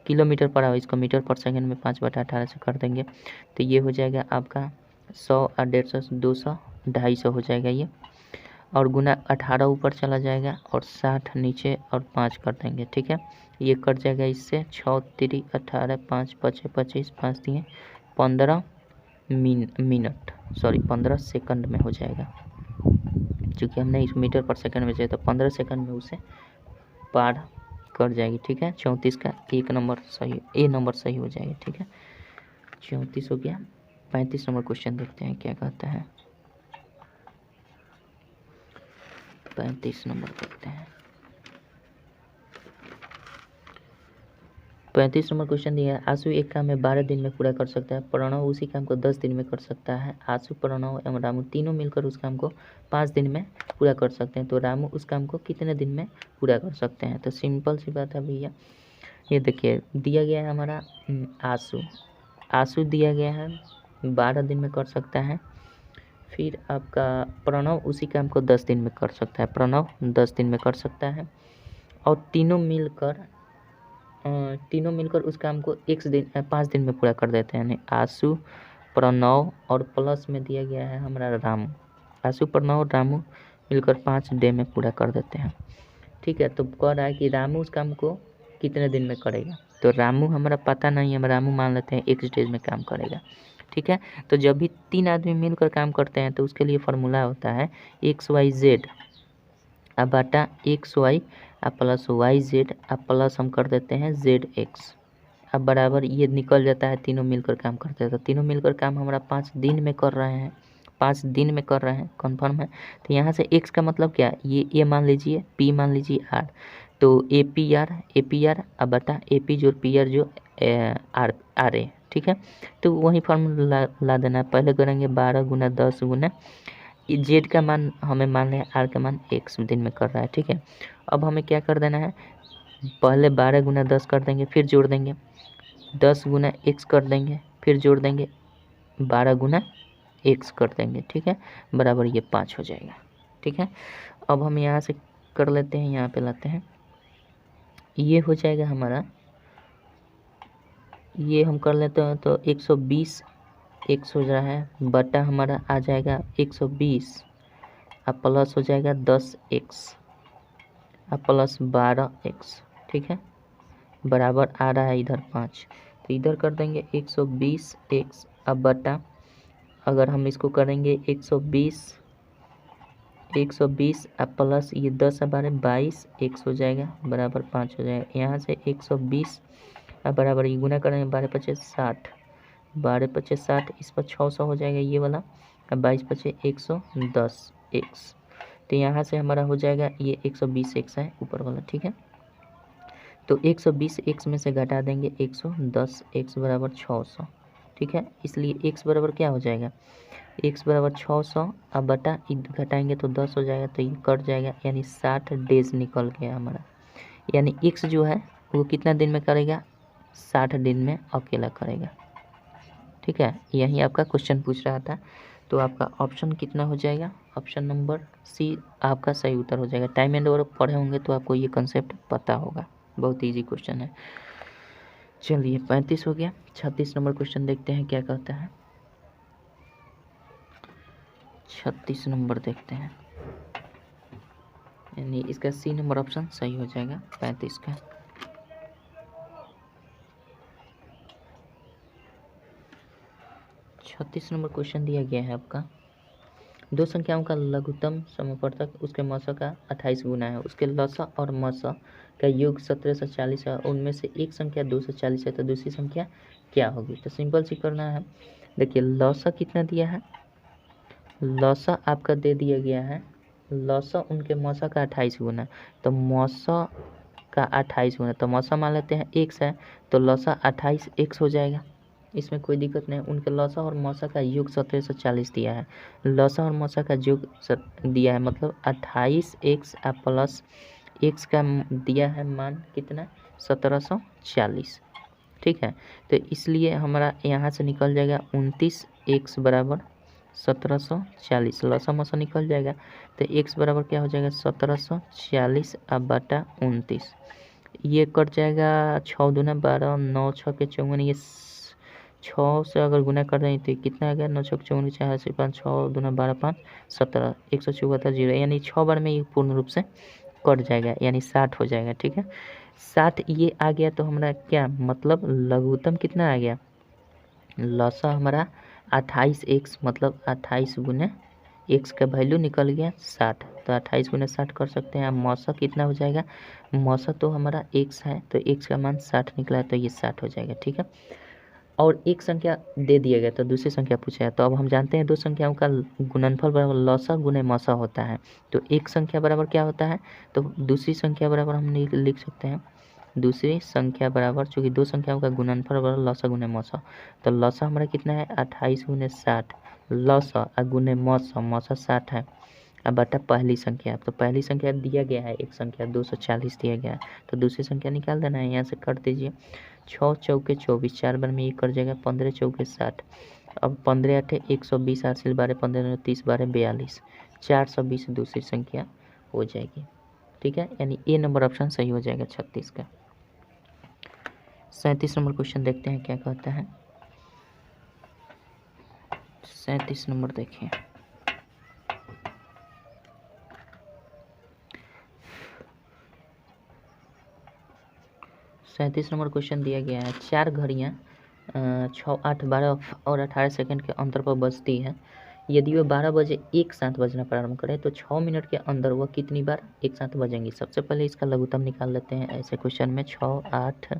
किलोमीटर पर आवर, इसको मीटर पर सेकंड में 5/18 से कर देंगे तो ये हो जाएगा आपका 100 और 150 200 250 हो जाएगा ये, और गुना 18 ऊपर चला जाएगा और 60 नीचे और 5 कर देंगे। ठीक है, ये कट जाएगा इससे, 6 3 18 5 5 25 5 3 15 मिनट, सॉरी 15 सेकंड में हो जाएगा, क्योंकि हमने इस मीटर पर सेकंड में चाहिए तो 15 सेकंड में उसे पार कर जाएगी। ठीक है, 34 का 1 नंबर सही, ए नंबर सही हो जाएगा। ठीक है, 34 हो गया। 35 नंबर क्वेश्चन देखते हैं क्या कहता है। 35 नंबर देखते हैं। 35 नंबर क्वेश्चन दिया है, आंसू एक काम में 12 दिन में पूरा कर सकता है, प्रणव उसी काम को 10 दिन में कर सकता है, आंसू प्रणव एवं रामू तीनों मिलकर उस काम को 5 दिन में पूरा कर सकते हैं, तो रामू उस काम को कितने दिन में पूरा कर सकते हैं। तो सिंपल सी बात है भैया, ये देखिए दिया गया है हमारा आंसू दिया गया है 12 दिन में कर सकता है, फिर आपका प्रणव उसी काम को 10 दिन में कर सकता है, प्रणव 10 दिन में कर सकता है, और तीनों मिलकर उस काम को 5 दिन में पूरा कर देते हैं, यानी आंसू प्रणव और प्लस में दिया गया है हमारा रामू, आंसू प्रणव और रामू मिलकर 5 डे में पूरा कर देते हैं। ठीक है, तो कह रहा है कि रामू उस काम को कितने दिन में करेगा, तो रामू हमारा पता नहीं है, हम रामू मान लेते हैं 1 स्टेज में काम करेगा। ठीक है, तो जब भी 3 आदमी मिलकर काम करते हैं तो उसके लिए फार्मूला होता है XYZ अब बाटा XY अब प्लस YZ अब प्लस हम कर देते हैं ZX अब बराबर ये निकल जाता है, तीनों मिलकर काम करते हैं, तो तीनों मिलकर काम हमारा 5 दिन में कर रहे हैं, 5 दिन में कर रहे हैं, कन्फर्म है। तो यहाँ से x का मतलब क्या, ये मान लीजिए, p मान लीजिए r, तो APR अब बटा AP जो PR जो RA। ठीक है, तो वही फार्मूला ला देना है, पहले करेंगे 12 गुना 10 गुना जेड का मान हमें मान लें, आर का मान x दिन में कर रहा है। ठीक है, अब हमें क्या कर देना है, पहले 12 गुना 10 कर देंगे, फिर जोड़ देंगे 10 गुना x कर देंगे, फिर जोड़ देंगे 12 गुना x कर देंगे। ठीक है, बराबर ये 5 हो जाएगा। ठीक है, अब हम यहाँ से कर लेते हैं, यहाँ पे लाते हैं, ये हो जाएगा हमारा, ये हम कर लेते हैं तो 120 x हो रहा है, बटा हमारा आ जाएगा 120 अब प्लस हो जाएगा 10x अब प्लस 12x। ठीक है, बराबर आ रहा है इधर 5, तो इधर कर देंगे 120x अब बटा, अगर हम इसको करेंगे 120 अब प्लस ये 10 अब 22x हो जाएगा, बराबर 5 हो जाएगा। यहाँ से 120 अब बराबर ये गुना करेंगे 12 पचे 60, 12 पचे 60, इस पर 600 हो जाएगा ये वाला, अब 22 पचे 110x, तो यहाँ से हमारा हो जाएगा ये 120x है ऊपर वाला। ठीक है, तो 120x में से घटा देंगे 110x बराबर 600। ठीक है, इसलिए x बराबर क्या हो जाएगा, x बराबर 600 अब बटा घटाएंगे तो 10 हो जाएगा, तो ये कट जाएगा, यानी 60 डेज निकल गया हमारा, यानी x जो है वो कितना दिन में करेगा, 60 दिन में अकेला करेगा। ठीक है, यही आपका क्वेश्चन पूछ रहा था, तो आपका ऑप्शन कितना हो जाएगा, ऑप्शन नंबर सी आपका सही उत्तर हो जाएगा। टाइम एंड और पढ़े होंगे तो आपको ये कंसेप्ट पता होगा, बहुत इजी क्वेश्चन है। चलिए 35 हो गया। 36 नंबर क्वेश्चन देखते हैं क्या कहता है। 36 नंबर देखते हैं, यानी इसका सी नंबर ऑप्शन सही हो जाएगा 35 का। 36 नंबर क्वेश्चन दिया गया है आपका, दो संख्याओं का लघुत्तम समपर्थक उसके मौसा का 28 गुना है, उसके लसा और मसा का योग 1740 है, उनमें से एक संख्या 240 है, तो दूसरी संख्या क्या होगी। तो सिंपल सी करना है। देखिए लसा कितना दिया है, लसा आपका दे दिया गया है, लसा उनके मौसा का 28 गुना, तो मौसा का 28 गुना, तो मौसा मान लेते हैं x है, तो लसा 28x हो जाएगा, इसमें कोई दिक्कत नहीं। उनके लसा और मौसा का योग 1740 दिया है, लसा और मौसा का योग दिया है, मतलब 28x प्लस x का दिया है मान कितना 1740, ठीक है। तो इसलिए हमारा यहाँ से निकल जाएगा 29x बराबर 1740, लसा मसा निकल जाएगा, तो x बराबर क्या हो जाएगा 1740 अब बटा 29, ये कट जाएगा 6 दूना 12, 9 6 के 54, ये 6 से अगर गुना कर दें तो कितना आ गया 9 6 54 4 से 5 6 दूना 12 5 17 174 जीरो, यानी 6 बार में ये पूर्ण रूप से कट जाएगा, यानी 60 हो जाएगा, ठीक है। 60 ये आ गया तो हमारा क्या मतलब लघुत्तम कितना आ गया, लसा हमारा 28x, मतलब 28 गुने x का वैल्यू निकल गया 60, तो 28 गुने 60 कर सकते हैं। अब मौसा कितना हो जाएगा, मौसा तो हमारा x है, तो x का मान 60 निकला है, तो ये 60 हो जाएगा, ठीक है। और एक संख्या दे दिया गया तो दूसरी संख्या पूछा है, तो अब हम जानते हैं दो संख्याओं का गुणनफल बराबर लसा गुने मौसा होता है, तो एक संख्या बराबर क्या होता है, तो दूसरी संख्या बराबर हम लिख सकते हैं, दूसरी संख्या बराबर, चूँकि दो संख्याओं का गुणनफल बराबर लसा गुने मौसा, तो लसा हमारा कितना है 28 गुने 60, लसा गुने मौसा, मौसा 60 है, अब बटा पहली संख्या, तो पहली संख्या दिया गया है एक संख्या 240 दिया गया है, तो दूसरी संख्या निकाल देना है, यहाँ से कर दीजिए 6 चौके 24, 4 बार में ये कर जाएगा 15 चौके 60, अब 15 8 120, 8 से 12 15 30 12 42, 420 दूसरी संख्या हो जाएगी, ठीक है, यानी ए नंबर ऑप्शन सही हो जाएगा 36 का। 37 नंबर क्वेश्चन देखते हैं क्या कहता है। 37 नंबर देखिए, सैंतीस नंबर क्वेश्चन दिया गया है, 4 घड़ियाँ 6 8 12 और 18 सेकंड के अंतर पर बजती है, यदि वह 12 बजे एक साथ बजना प्रारंभ करे तो 6 मिनट के अंदर वह कितनी बार एक साथ बजेंगी। सबसे पहले इसका लघुत्तम निकाल लेते हैं ऐसे क्वेश्चन में, 6 8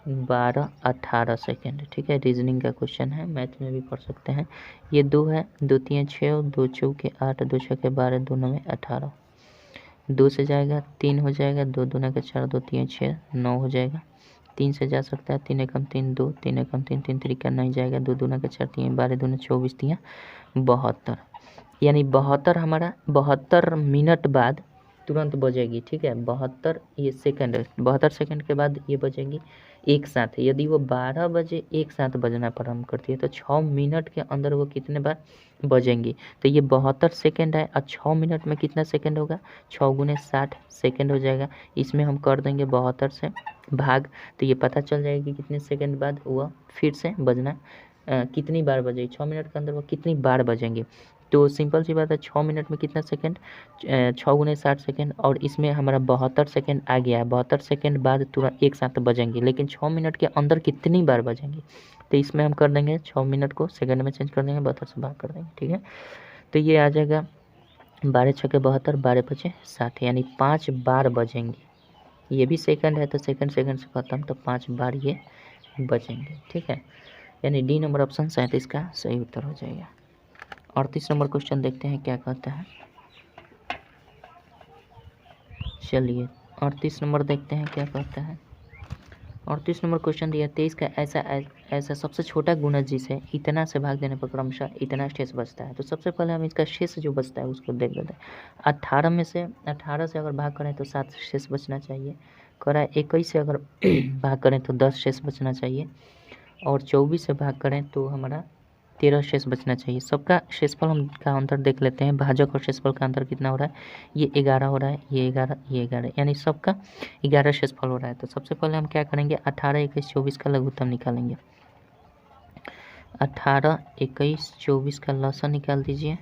12 18 सेकेंड, ठीक है, रीजनिंग का क्वेश्चन है, मैथ में भी पढ़ सकते हैं। ये 2 है, 2 3 6, 2 चौके 8, 2 छक्के 12, 2 9 18, 2 से जाएगा 3 हो जाएगा, 2 दूना का 4, 2 3 6 9 हो जाएगा, 3 से जा सकता है, 3 एकम 3 2, 3 एकम 3 3 तरीका नहीं जाएगा, 2 दूना का 4 3 12 दूना 24 3 72, यानी 72 हमारा 72 मिनट बाद तुरंत बजेगी, ठीक है, 72 ये सेकंड, 72 सेकंड के बाद ये बजेगी एक साथ। यदि वो 12 बजे एक साथ बजना प्रारंभ करती है तो 6 मिनट के अंदर वो कितने बार बजेंगी, तो ये 72 सेकंड है, और 6 मिनट में कितना सेकंड होगा, 6 गुने 60 सेकंड हो जाएगा, इसमें हम कर देंगे 72 से भाग, तो ये पता चल जाएगा कि कितने सेकंड बाद वह फिर से बजना कितनी बार बजेगी, 6 मिनट के अंदर वो कितनी बार बजेंगे। तो सिंपल सी बात है, 6 मिनट में कितना सेकंड, 6 गुने 60 सेकंड, और इसमें हमारा 72 सेकंड आ गया है, 72 सेकंड बाद तुरंत एक साथ बजेंगे, लेकिन 6 मिनट के अंदर कितनी बार बजेंगे, तो इसमें हम कर देंगे 6 मिनट को सेकंड में चेंज कर देंगे, 72 से भाग कर देंगे, ठीक है। तो ये आ जाएगा 12 छक्के 72, 12 पचे 60, यानी 5 बार बजेंगे, ये भी सेकंड है तो सेकंड से खत्म, तो 5 बार ये बजेंगे, ठीक है, यानी डी नंबर ऑप्शन 37 का सही उत्तर हो जाएगा। 38 नंबर क्वेश्चन देखते हैं क्या कहता है। चलिए 38 नंबर देखते हैं क्या कहता है। 38 नंबर क्वेश्चन दिया, 23 का ऐसा सबसे छोटा गुणज जिसे इतना से भाग देने पर क्रमशः इतना शेष बचता है। तो सबसे पहले हम इसका शेष जो बचता है उसको देख लेते हैं। 18 से अगर भाग करें तो 7 शेष बचना चाहिए, करा 21 से अगर भाग करें तो 10 शेष बचना चाहिए, और 24 से भाग करें तो हमारा 13 शेष बचना चाहिए। सबका शेषफल हम का अंतर देख लेते हैं, भाजक और शेषफल का अंतर कितना हो रहा है, ये 11 हो रहा है, ये 11 ये 11, यानी सबका 11 शेषफल हो रहा है। तो सबसे पहले हम क्या करेंगे, 18 21 24 का लघुत्तम निकालेंगे। 18 21 24 का लसा निकाल दीजिए,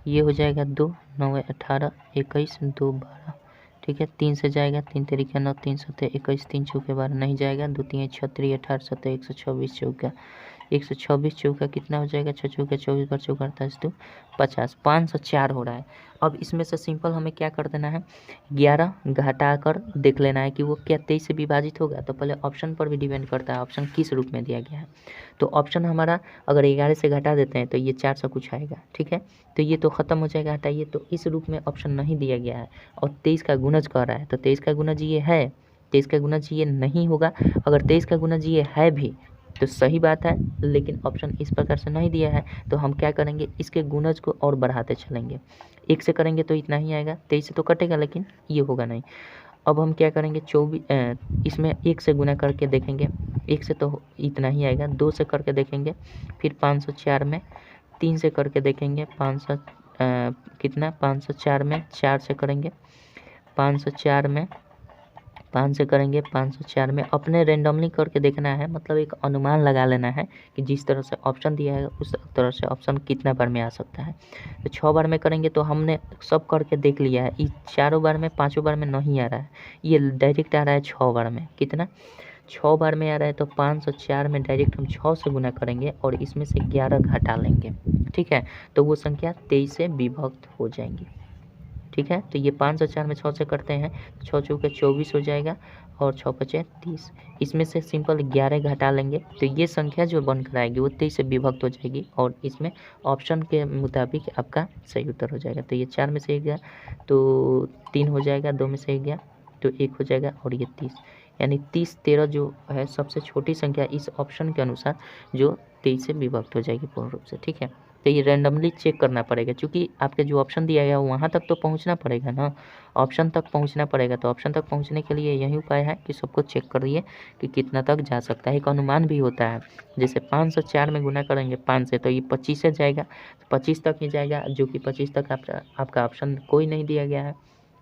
ये हो जाएगा 2 9 18 21 2 12, ठीक है, 3 से जाएगा, 3 तरीका 9 3 7 21, 3 चौके 12 नहीं जाएगा, 2 3 6 18 7 126 चौका 126 चौका कितना हो जाएगा, 6 चौका 24 बार चौका 48 तो 50, 504 हो रहा है। अब इसमें से सिंपल हमें क्या कर देना है, 11 घटा कर देख लेना है कि वो क्या 23 से विभाजित होगा। तो पहले ऑप्शन पर भी डिपेंड करता है, ऑप्शन किस रूप में दिया गया है। तो ऑप्शन हमारा अगर 11 से घटा देते हैं तो ये 400 कुछ आएगा, ठीक है। तो ये तो ख़त्म हो जाएगा, हटाइए। तो इस रूप में ऑप्शन नहीं दिया गया है और 23 का गुणज कह रहा है, तो 23 का गुणज ये है, 23 का गुणज ये नहीं होगा। अगर 23 का गुणज ये है भी तो सही बात है, लेकिन ऑप्शन इस प्रकार से नहीं दिया है। तो हम क्या करेंगे, इसके गुणज को और बढ़ाते चलेंगे। 1 से करेंगे तो इतना ही आएगा, 23 से तो कटेगा लेकिन ये होगा नहीं। अब हम क्या करेंगे, 24 इसमें 1 से गुना करके देखेंगे, 1 से तो इतना ही आएगा। 2 से करके देखेंगे, फिर 504 में 3 से करके देखेंगे, 500 कितना 504 में 4 से करेंगे, 504 में 5 से करेंगे, 504 में अपने रेंडमली करके देखना है, मतलब एक अनुमान लगा लेना है कि जिस तरह से ऑप्शन दिया है उस तरह से ऑप्शन कितना बार में आ सकता है। तो 6 बार में करेंगे तो हमने सब करके देख लिया है, इस 4 बार में 5 बार में नहीं आ रहा है, ये डायरेक्ट आ रहा है 6 बार में। कितना 6 बार में आ रहा है, तो 504 में डायरेक्ट हम 6 से गुना करेंगे और इसमें से 11 घटा लेंगे, ठीक है। तो वो संख्या 23 से विभक्त हो जाएंगी, ठीक है। तो ये 504 में 6 से करते हैं, 6 चौके 24 हो जाएगा और 6 पचे 30, इसमें से सिंपल 11 घटा लेंगे तो ये संख्या जो बनकर आएगी वो 23 से विभक्त हो जाएगी और इसमें ऑप्शन के मुताबिक आपका सही उत्तर हो जाएगा। तो ये 4 में से 1 गया तो 3 हो जाएगा, 2 में से 1 गया तो 1 हो जाएगा और ये 30, यानी 30 13 जो है सबसे छोटी संख्या इस ऑप्शन के अनुसार जो 23 से विभक्त हो जाएगी पूर्ण रूप से, ठीक है। तो ये रैंडमली चेक करना पड़ेगा, क्योंकि आपके जो ऑप्शन दिया गया वहाँ तक तो पहुँचना पड़ेगा ना, ऑप्शन तक पहुँचना पड़ेगा। तो ऑप्शन तक पहुँचने के लिए यही उपाय है कि सबको चेक करिए कि कितना तक जा सकता है। एक अनुमान भी होता है, जैसे 504 में गुना करेंगे 5 से तो ये 25 से जाएगा, तो 25 तक ही जाएगा, जो कि 25 तक आपका ऑप्शन कोई नहीं दिया गया है,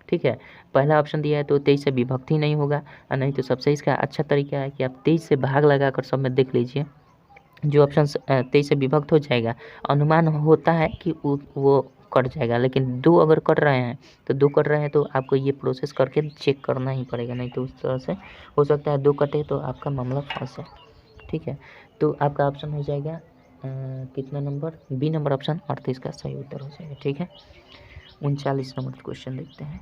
ठीक है। पहला ऑप्शन दिया है तो 23 से विभक्त ही नहीं होगा, और नहीं तो सबसे इसका अच्छा तरीका है कि आप 23 से भाग लगाकर सब में देख लीजिए, जो ऑप्शन 23 से विभक्त हो जाएगा अनुमान होता है कि वो कट जाएगा। लेकिन 2 अगर कट रहे हैं तो 2 कट रहे हैं तो आपको ये प्रोसेस करके चेक करना ही पड़ेगा, नहीं तो उस तरह से हो सकता है 2 कटे तो आपका मामला फंस है, ठीक है। तो आपका ऑप्शन हो जाएगा कितना नंबर, बी नंबर ऑप्शन 38 का सही उत्तर हो जाएगा, ठीक है। 39 नंबर क्वेश्चन देखते हैं।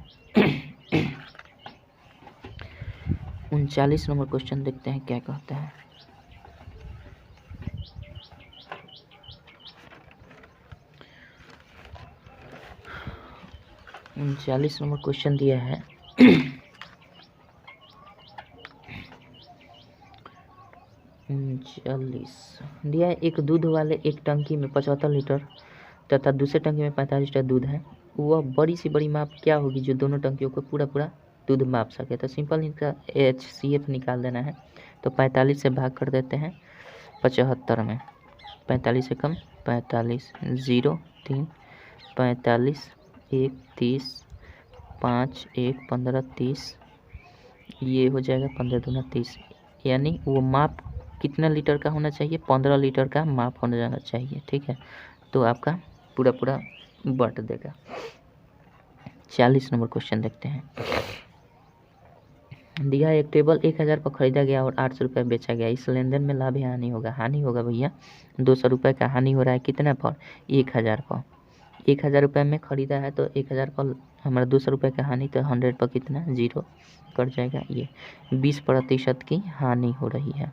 39 नंबर क्वेश्चन देखते हैं क्या कहता है। 39 नंबर क्वेश्चन दिया है। 39 दिया है, एक दूध वाले एक टंकी में 75 लीटर तथा दूसरे टंकी में 45 लीटर दूध है। वह बड़ी सी बड़ी माप क्या होगी जो दोनों टंकियों को पूरा पूरा दूध माप सके। तो सिंपल इनका HCF निकाल देना है। तो 45 से भाग कर देते हैं 75 में, 45 से कम 45, 0 3 45 1 30 5 1 15 30, ये हो जाएगा 15 दूना 30, यानी वो माप कितना लीटर का होना चाहिए, 15 लीटर का माप होना जाना चाहिए, ठीक है। तो आपका पूरा पूरा बट देगा। 40 नंबर क्वेश्चन देखते हैं। दिया एक टेबल 1000 पर खरीदा गया और 800 रुपये बेचा गया, इस लेन देन में लाभ या हानि होगा। हानि होगा भैया, 200 रुपये का हानि हो रहा है, कितना पर 1000 पर। 1000 रुपये में ख़रीदा है तो 1000 पर हमारा 200 रुपये का हानि, तो 100 पर कितना 0 कट जाएगा। ये 20% की हानि हो रही है,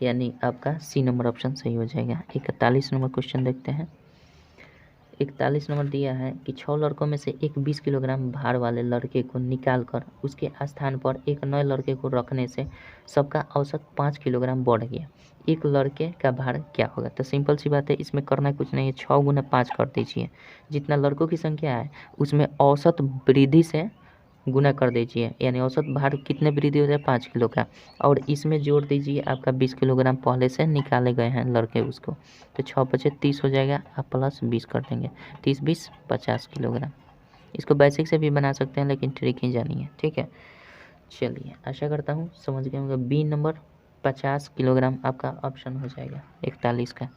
यानी आपका सी नंबर ऑप्शन सही हो जाएगा। 41 नंबर क्वेश्चन देखते हैं। 41 नंबर दिया है कि 6 लड़कों में से एक 20 किलोग्राम भार वाले लड़के को निकाल कर उसके स्थान पर एक नए लड़के को रखने से सबका औसत 5 किलोग्राम बढ़ गया, एक लड़के का भार क्या होगा। तो सिंपल सी बात है, इसमें करना कुछ नहीं है, 6 गुना 5 कर दीजिए, जितना लड़कों की संख्या है उसमें औसत वृद्धि से गुना कर दीजिए, यानी औसत भार कितने वृद्धि हो जाए 5 किलो का, और इसमें जोड़ दीजिए आपका 20 किलोग्राम पहले से निकाले गए हैं लड़के उसको। तो 6 पचे 30 हो जाएगा, आप प्लस 20 कर देंगे, 30 20 50 किलोग्राम। इसको बेसिक से भी बना सकते हैं लेकिन ट्रिक ही जानिए, ठीक है। चलिए, आशा करता हूँ समझ गए होंगे। बी नंबर 50 किलोग्राम आपका ऑप्शन हो जाएगा 41 का।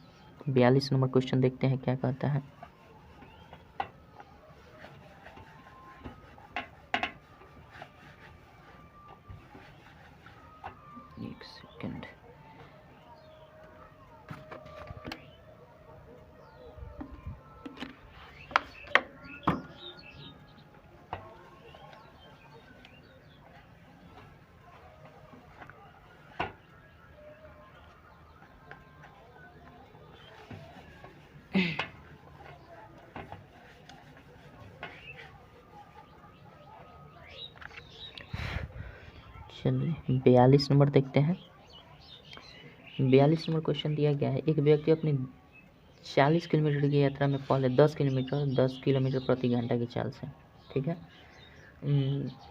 42 नंबर क्वेश्चन देखते हैं क्या कहता है। एक सेकेंड। चलिए 42 नंबर देखते हैं। 42 नंबर क्वेश्चन दिया गया है, एक व्यक्ति अपनी 40 किलोमीटर की यात्रा में पहले 10 किलोमीटर प्रति घंटा की चाल से, ठीक है,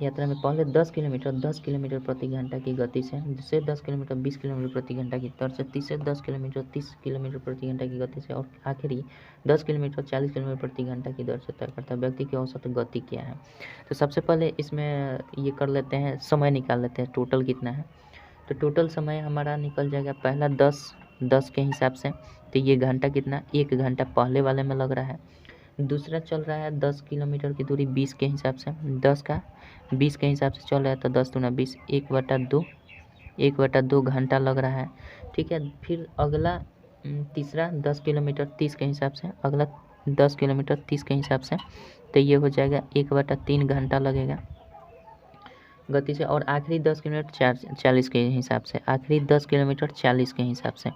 यात्रा में पहले 10 किलोमीटर प्रति घंटा की गति से, दूसरे 10 किलोमीटर 20 किलोमीटर प्रति घंटा की दर से, तीसरे 10 किलोमीटर 30 किलोमीटर प्रति घंटा की गति से और आखिरी 10 किलोमीटर 40 किलोमीटर प्रति घंटा की दर से तय करता है। व्यक्ति की औसत गति क्या है? तो सबसे पहले इसमें ये कर लेते हैं, समय निकाल लेते हैं टोटल कितना है। तो टोटल समय हमारा निकल जाएगा पहला 10 के हिसाब से, तो ये घंटा कितना, 1 घंटा पहले वाले में लग रहा है। दूसरा चल रहा है 10 किलोमीटर की दूरी 20 के हिसाब से, 10 का 20 के हिसाब से चल रहा है, तो 10 दूना 20, 1/2 घंटा लग रहा है, ठीक है। फिर अगला तीसरा 10 किलोमीटर 30 के हिसाब से, अगला 10 किलोमीटर 30 के हिसाब से, तो ये हो जाएगा 1/3 घंटा लगेगा गति से। और आखिरी 10 किलोमीटर 40 के हिसाब से, आखिरी 10 किलोमीटर 40 के हिसाब से,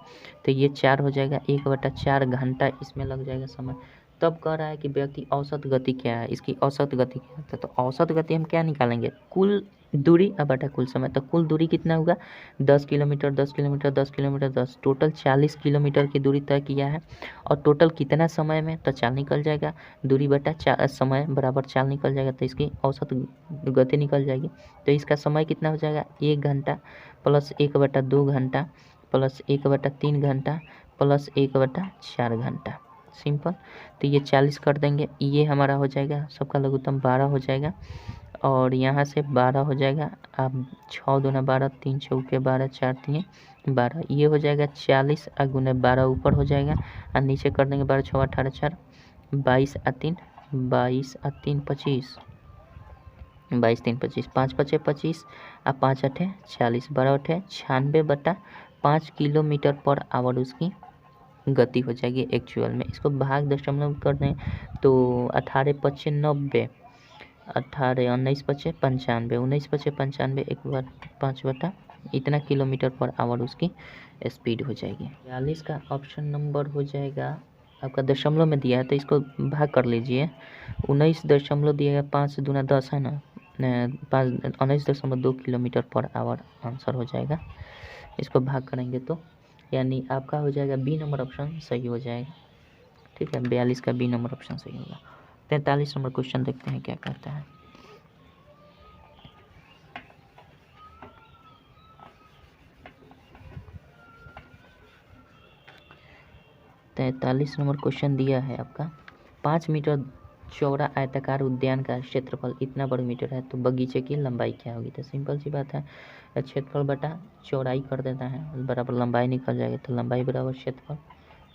तो ये 4 हो जाएगा, 1/4 घंटा इसमें लग जाएगा समय। तब कह रहा है कि व्यक्ति औसत गति क्या है, इसकी औसत गति क्या है। तो औसत गति हम क्या निकालेंगे, कुल दूरी बटा कुल समय। तो कुल दूरी कितना होगा, 10 kilometre 10 kilometre 10 kilometre 10, total 40 kilometre की दूरी तय किया है। और टोटल कितना समय में, तो 4 निकल जाएगा, दूरी बटा समय बराबर 4 निकल जाएगा, तो इसकी औसत गति निकल जाएगी। तो इसका समय कितना हो जाएगा, 1 घंटा प्लस 1/2 घंटा प्लस 1/3 घंटा प्लस 1/4 घंटा, सिंपल। तो ये 40 कर देंगे, ये हमारा हो जाएगा, सबका लघुत्तम 12 हो जाएगा। और यहाँ से 12 हो जाएगा, अब 6 दूना 12, 3 चौके 12, 4 3 12, ये हो जाएगा 40 गुने 12 ऊपर हो जाएगा और नीचे कर देंगे 12 6 18 4, 22 और 3 25, 22 3 25, 5 5 25 और 5 8 40, 12 8 96/5 किलोमीटर पर आवर उसकी गति हो जाएगी एक्चुअल में। इसको भाग दशमलव कर दें तो 18 5 90, 18 19 5 95, 19 5 95, 1/5 इतना किलोमीटर पर आवर उसकी स्पीड हो जाएगी। 42 का ऑप्शन नंबर हो जाएगा आपका, दशमलव में दिया है तो इसको भाग कर लीजिए, 19 दशमलव दिया है, 5 दूना 10 है ना, 19.2 किलोमीटर पर आवर आंसर हो जाएगा। इसको भाग करेंगे तो यानी आपका हो जाएगा बी नंबर ऑप्शन सही हो जाएगा, ठीक है। 42 का बी नंबर ऑप्शन सही होगा। 43 नंबर क्वेश्चन देखते हैं क्या कहता है। तैंतालीस नंबर क्वेश्चन दिया है आपका, 5 मीटर चौड़ा आयताकार उद्यान का क्षेत्रफल इतना वर्ग मीटर है, तो बगीचे की लंबाई क्या होगी। तो सिंपल सी बात है, क्षेत्रफल बटा चौड़ाई कर देता है बराबर लंबाई निकल जाएगा, तो लंबाई बराबर क्षेत्रफल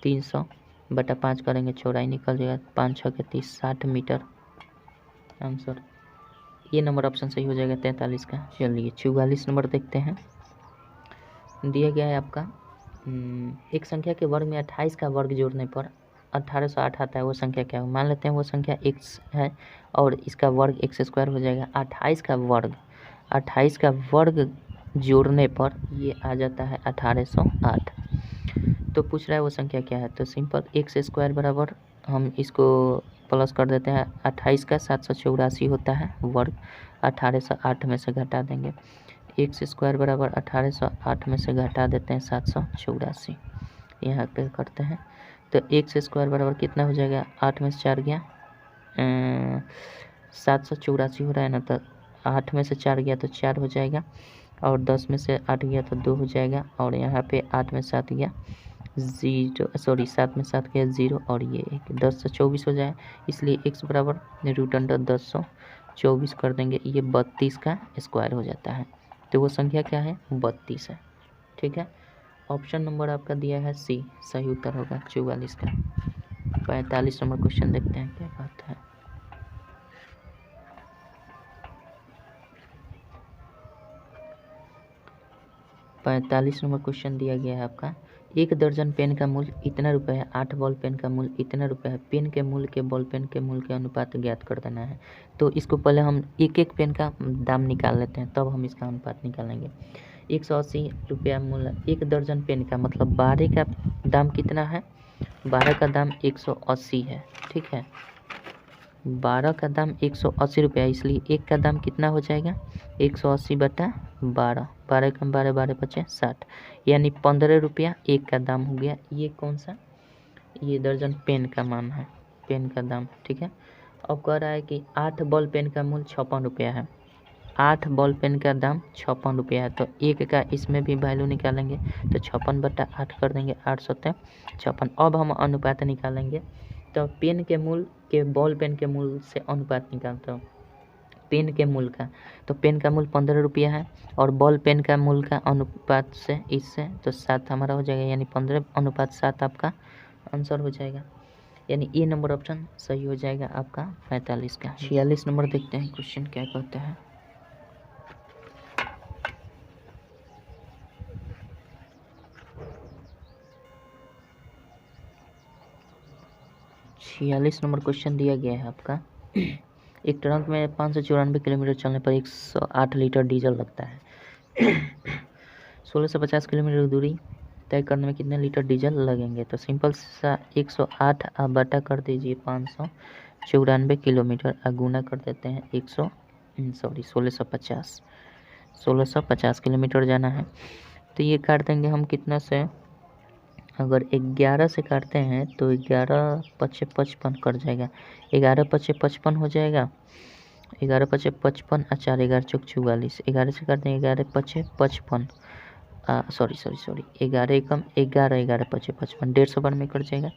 300/5 करेंगे, चौड़ाई निकल जाएगा, 5 6 के 30, 60 मीटर आंसर। ये नंबर ऑप्शन सही हो जाएगा 43 का। चलिए 44 नंबर देखते हैं। दिया गया है आपका, एक संख्या के वर्ग में 28 का वर्ग जोड़ने पर 1808 आता है, वो संख्या क्या है। मान लेते हैं वो संख्या x है और इसका वर्ग x² हो जाएगा। 28 का वर्ग जोड़ने पर ये आ जाता है 1808। तो पूछ रहा है वो संख्या क्या है, तो सिंपल x² बराबर हम इसको प्लस कर देते हैं, 28 का 784 होता है वर्ग, 1808 में से घटा देंगे, x² बराबर 1808 में से घटा देते हैं 784, यहाँ पे करते हैं तो x² बराबर कितना हो जाएगा, 8 में से 4 गया 784 हो रहा है ना, तो 8 में से 4 गया तो 4 हो जाएगा, और 10 में से 8 गया तो 2 हो जाएगा, और यहाँ पे 8 में 7 गया 7 में 7 गया 0, और ये 10 से 24 हो जाए, इसलिए x बराबर √10/24 कर देंगे, ये 32 का स्क्वायर हो जाता है। तो वो संख्या क्या है, 32 है, ठीक है। ऑप्शन नंबर आपका दिया है सी, सही उत्तर होगा 44 का। 45 नंबर क्वेश्चन देखते हैं क्या कहता है। पैंतालीस नंबर क्वेश्चन दिया गया है आपका, 1 दर्जन पेन का मूल्य इतना रुपये है, 8 बॉल पेन का मूल्य इतना रुपये है, पेन के मूल्य के बॉल पेन के मूल्य के अनुपात ज्ञात कर देना है। तो इसको पहले हम एक पेन का दाम निकाल लेते हैं, तब हम इसका अनुपात निकालेंगे। 180 रुपया मूल्य 1 दर्जन पेन का, मतलब 12 का दाम कितना है, 12 का दाम 180 है, ठीक है। 12 का दाम 180 रुपया, इसलिए एक का दाम कितना हो जाएगा 180/12, 12 कम 12, 12 पचे 60, यानी 15 रुपया एक का दाम हो गया। ये कौन सा, ये दर्जन पेन का मान है, पेन का दाम, ठीक है। अब कह रहा है कि 8 बॉल पेन का मूल्य 56 रुपया है, 8 बॉल पेन का दाम 56 रुपया है, तो एक का इसमें भी वैल्यू निकालेंगे तो 56/8 कर देंगे, 8 सत्ते 56। अब हम अनुपात निकालेंगे, तो पेन के मूल्य के बॉल पेन के मूल्य से अनुपात निकालता हूँ, पेन के मूल्य का, तो पेन का मूल्य 15 रुपया है और बॉल पेन का मूल्य का अनुपात से इससे तो 7 हमारा हो जाएगा, यानी 15/7 आपका आंसर हो जाएगा, यानी ए नंबर ऑप्शन सही हो जाएगा आपका 45 का। 46 नंबर देखते हैं क्वेश्चन क्या कहता है। छियालीस नंबर क्वेश्चन दिया गया है आपका। एक ट्रक में 594 किलोमीटर चलने पर 108 लीटर डीजल लगता है। 1650 किलोमीटर दूरी तय करने में कितने लीटर डीजल लगेंगे, तो सिंपल सा 108 आप बटा कर दीजिए 594 किलोमीटर, गुना कर देते हैं 1650 किलोमीटर जाना है, तो ये काट देंगे हम कितना से, अगर 11 से काटते हैं तो 11 पचे 55 कट जाएगा, 11 पचे 55 हो जाएगा, 11 पचे 55 और 4 11 चौक 44, 11 से काटते हैं 11 पचे 55, सॉरी 11 एकम 11, 11 पचे 55, 150 बार में कट जाएगा।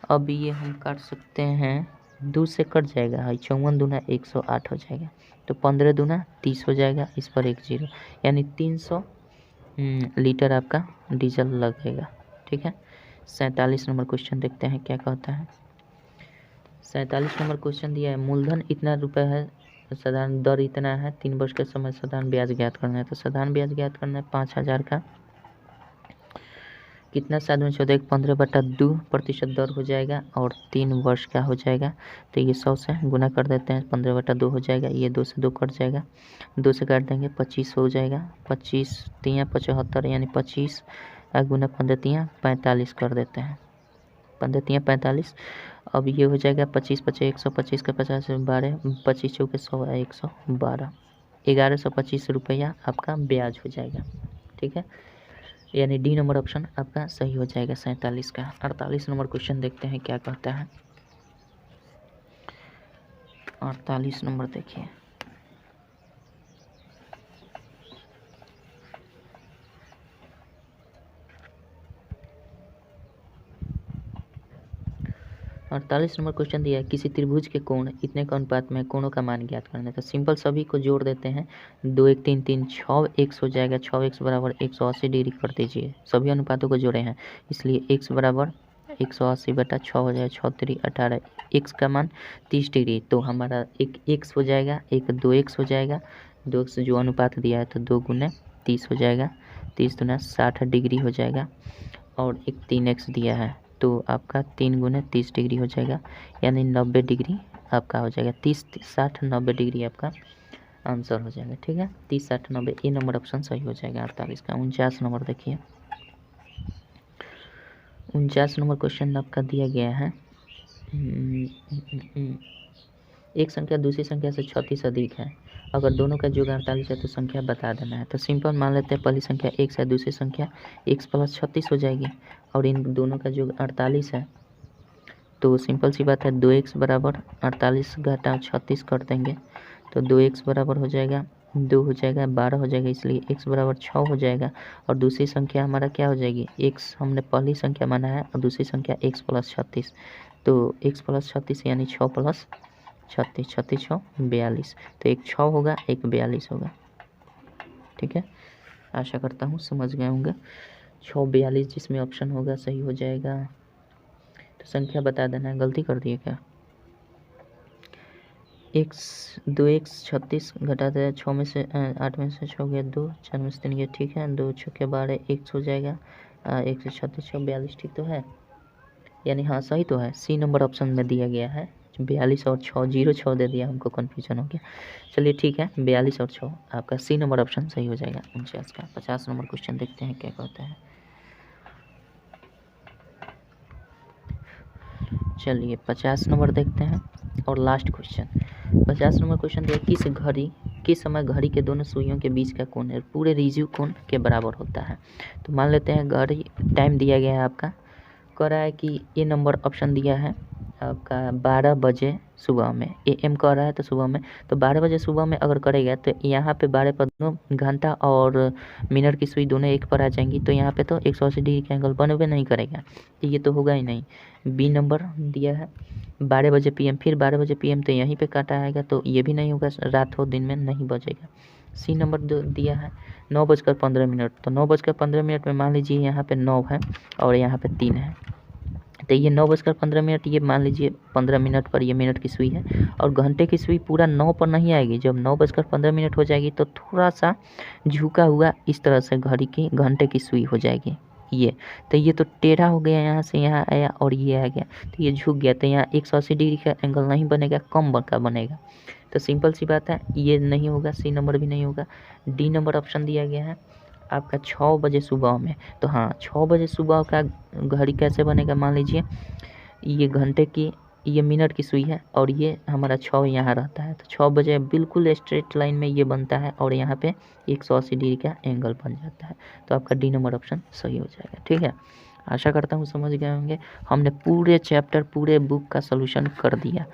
अब ये हम काट सकते हैं 2 से कट जाएगा, 54 दूना 108 हो जाएगा, तो 15 दूना 30 हो जाएगा, इस पर 1 0, यानी 300 लीटर आपका डीजल लगेगा, ठीक है। 47 नंबर क्वेश्चन देखते हैं क्या कहता है। 47 नंबर क्वेश्चन दिया है, मूलधन इतना रुपए है, साधारण दर इतना है, 3 वर्ष के समय साधारण ब्याज ज्ञात करना है, तो साधारण ब्याज ज्ञात करना है 5000 का, कितना 7 15/2% दर हो जाएगा और 3 वर्ष का हो जाएगा, तो ये 100 से गुना कर देते हैं, 15/2 हो जाएगा, ये 2 से 2 कट जाएगा, 2 से काट देंगे 25 हो जाएगा, 25 3 75, यानी 25 गुना 15 3 45 कर देते हैं, 15 3 45। अब ये हो जाएगा 25 पचे 125 का 50 12, 25 चौके 100 112, 1125 रुपया आपका ब्याज हो जाएगा, ठीक है, यानी डी नंबर ऑप्शन आपका सही हो जाएगा 47 का। 48 नंबर क्वेश्चन देखते हैं क्या कहता है। 48 नंबर देखिए, और 48 नंबर क्वेश्चन दिया है, किसी त्रिभुज के कोण इतने का अनुपात में कोणों का मान ज्ञात करना है, तो सिंपल सभी को जोड़ देते हैं, 2 1 3 3 6 x हो जाएगा, 6 x बराबर 180 डिग्री कर दीजिए, सभी अनुपातों को जोड़े हैं इसलिए x बराबर 180/6 हो जाएगा, 6 3 18, x का मान 30 डिग्री, तो हमारा एक x हो जाएगा, एक 2x हो जाएगा, 2x जो अनुपात दिया है तो 2 गुने 30 हो जाएगा, 30 दूना 60 डिग्री हो जाएगा, और एक 3x दिया है तो आपका 3 गुने 30 डिग्री हो जाएगा, यानी 90 डिग्री आपका हो जाएगा, 30 60 90 डिग्री आपका आंसर हो जाएगा, ठीक है, 30 60 90, ए नंबर ऑप्शन सही हो जाएगा 48 का। 49 नंबर देखिए, 49 नंबर क्वेश्चन आपका दिया गया है, एक संख्या दूसरी संख्या से 36 अधिक है, अगर दोनों का योग 48 है तो संख्या बता देना है, तो सिंपल मान लेते हैं पहली संख्या x है, दूसरी संख्या x + 36 हो जाएगी, और इन दोनों का योग 48 है, तो सिंपल सी बात है 2x बराबर 48 घटाओ 36 कर देंगे, तो 2x बराबर हो जाएगा 2 हो जाएगा 12 हो जाएगा, इसलिए x बराबर 6 हो जाएगा, और दूसरी संख्या हमारा क्या हो जाएगी, x हमने पहली संख्या माना है और दूसरी संख्या x + 36, तो x + 36 यानी 6 + 36, 36 6 42, तो एक 6 होगा एक 42 होगा, ठीक है, आशा करता हूँ समझ गए होंगे। 6 42 जिसमें ऑप्शन होगा सही हो जाएगा, तो संख्या बता देना है, गलती कर दिए क्या, x 2x 36 घटा दे 6 में से 8 में से 6 गया 2, 4 में से 3 गया, ठीक है, 2 6 के 12 x हो जाएगा, 1 से 36 6 42, ठीक तो है, यानी हाँ सही तो है, सी नंबर ऑप्शन में दिया गया है, 42 और 6 0 6 दे दिया, हमको कन्फ्यूजन हो गया, चलिए ठीक है, 42 और 6 आपका सी नंबर ऑप्शन सही हो जाएगा 49 का। 50 नंबर क्वेश्चन देखते हैं क्या कहता है। चलिए 50 नंबर देखते हैं, और लास्ट क्वेश्चन 50 नंबर क्वेश्चन दिया, किस समय घड़ी के दोनों सुइयों के बीच का कोण है पूरे रिजिव कोण के बराबर होता है। तो मान लेते हैं घड़ी टाइम दिया गया है आपका, कह रहा है कि ये नंबर ऑप्शन दिया है आपका 12 बजे सुबह में, AM कह रहा है तो सुबह में, तो 12 बजे सुबह में अगर करेगा तो यहाँ पे 12 पर दोनों घंटा और मिनट की सुई दोनों एक पर आ जाएंगी, तो यहाँ पे तो 180 डिग्री का एंगल बनवे नहीं करेगा, तो ये तो होगा ही नहीं। बी नंबर दिया है 12 बजे PM, फिर 12 बजे PM तो यहीं पे काटा आएगा, तो ये भी नहीं होगा, रात हो दिन में नहीं बजेगा। सी नंबर दिया है 9:15, तो 9:15 में मान लीजिए यहाँ पे 9 है और यहाँ पे 3 है, तो ये 9:15, ये मान लीजिए 15 मिनट पर ये मिनट की सुई है, और घंटे की सुई पूरा 9 पर नहीं आएगी। जब 9:15 हो जाएगी तो थोड़ा सा झुका हुआ इस तरह से घड़ी की घंटे की सुई हो जाएगी ये, तो ये तो टेढ़ा हो गया, यहाँ से यहाँ आया और ये आ गया, तो ये झुक गया, तो यहाँ 180 डिग्री का एंगल नहीं बनेगा, कम का बनेगा। तो सिंपल सी बात है, ये नहीं होगा, सी नंबर भी नहीं होगा। डी नंबर ऑप्शन दिया गया है आपका 6 बजे सुबह में, तो हाँ 6 बजे सुबह का घड़ी कैसे बनेगा, मान लीजिए ये घंटे की ये मिनट की सुई है और ये हमारा 6 यहाँ रहता है, तो 6 बजे बिल्कुल स्ट्रेट लाइन में ये बनता है और यहाँ पे 180 डिग्री का एंगल बन जाता है, तो आपका डी नंबर ऑप्शन सही हो जाएगा। ठीक है, आशा करता हूँ समझ गए होंगे। हमने पूरे चैप्टर पूरे बुक का सलूशन कर दिया।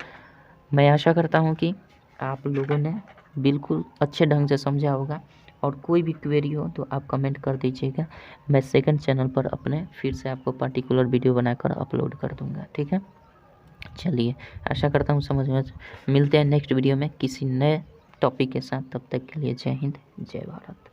मैं आशा करता हूँ कि आप लोगों ने बिल्कुल अच्छे ढंग से समझा होगा, और कोई भी क्वेरी हो तो आप कमेंट कर दीजिएगा, मैं सेकंड चैनल पर अपने फिर से आपको पार्टिकुलर वीडियो बनाकर अपलोड कर दूंगा। ठीक है, चलिए आशा करता हूँ समझ में। मिलते हैं नेक्स्ट वीडियो में किसी नए टॉपिक के साथ, तब तक के लिए जय हिंद जय भारत।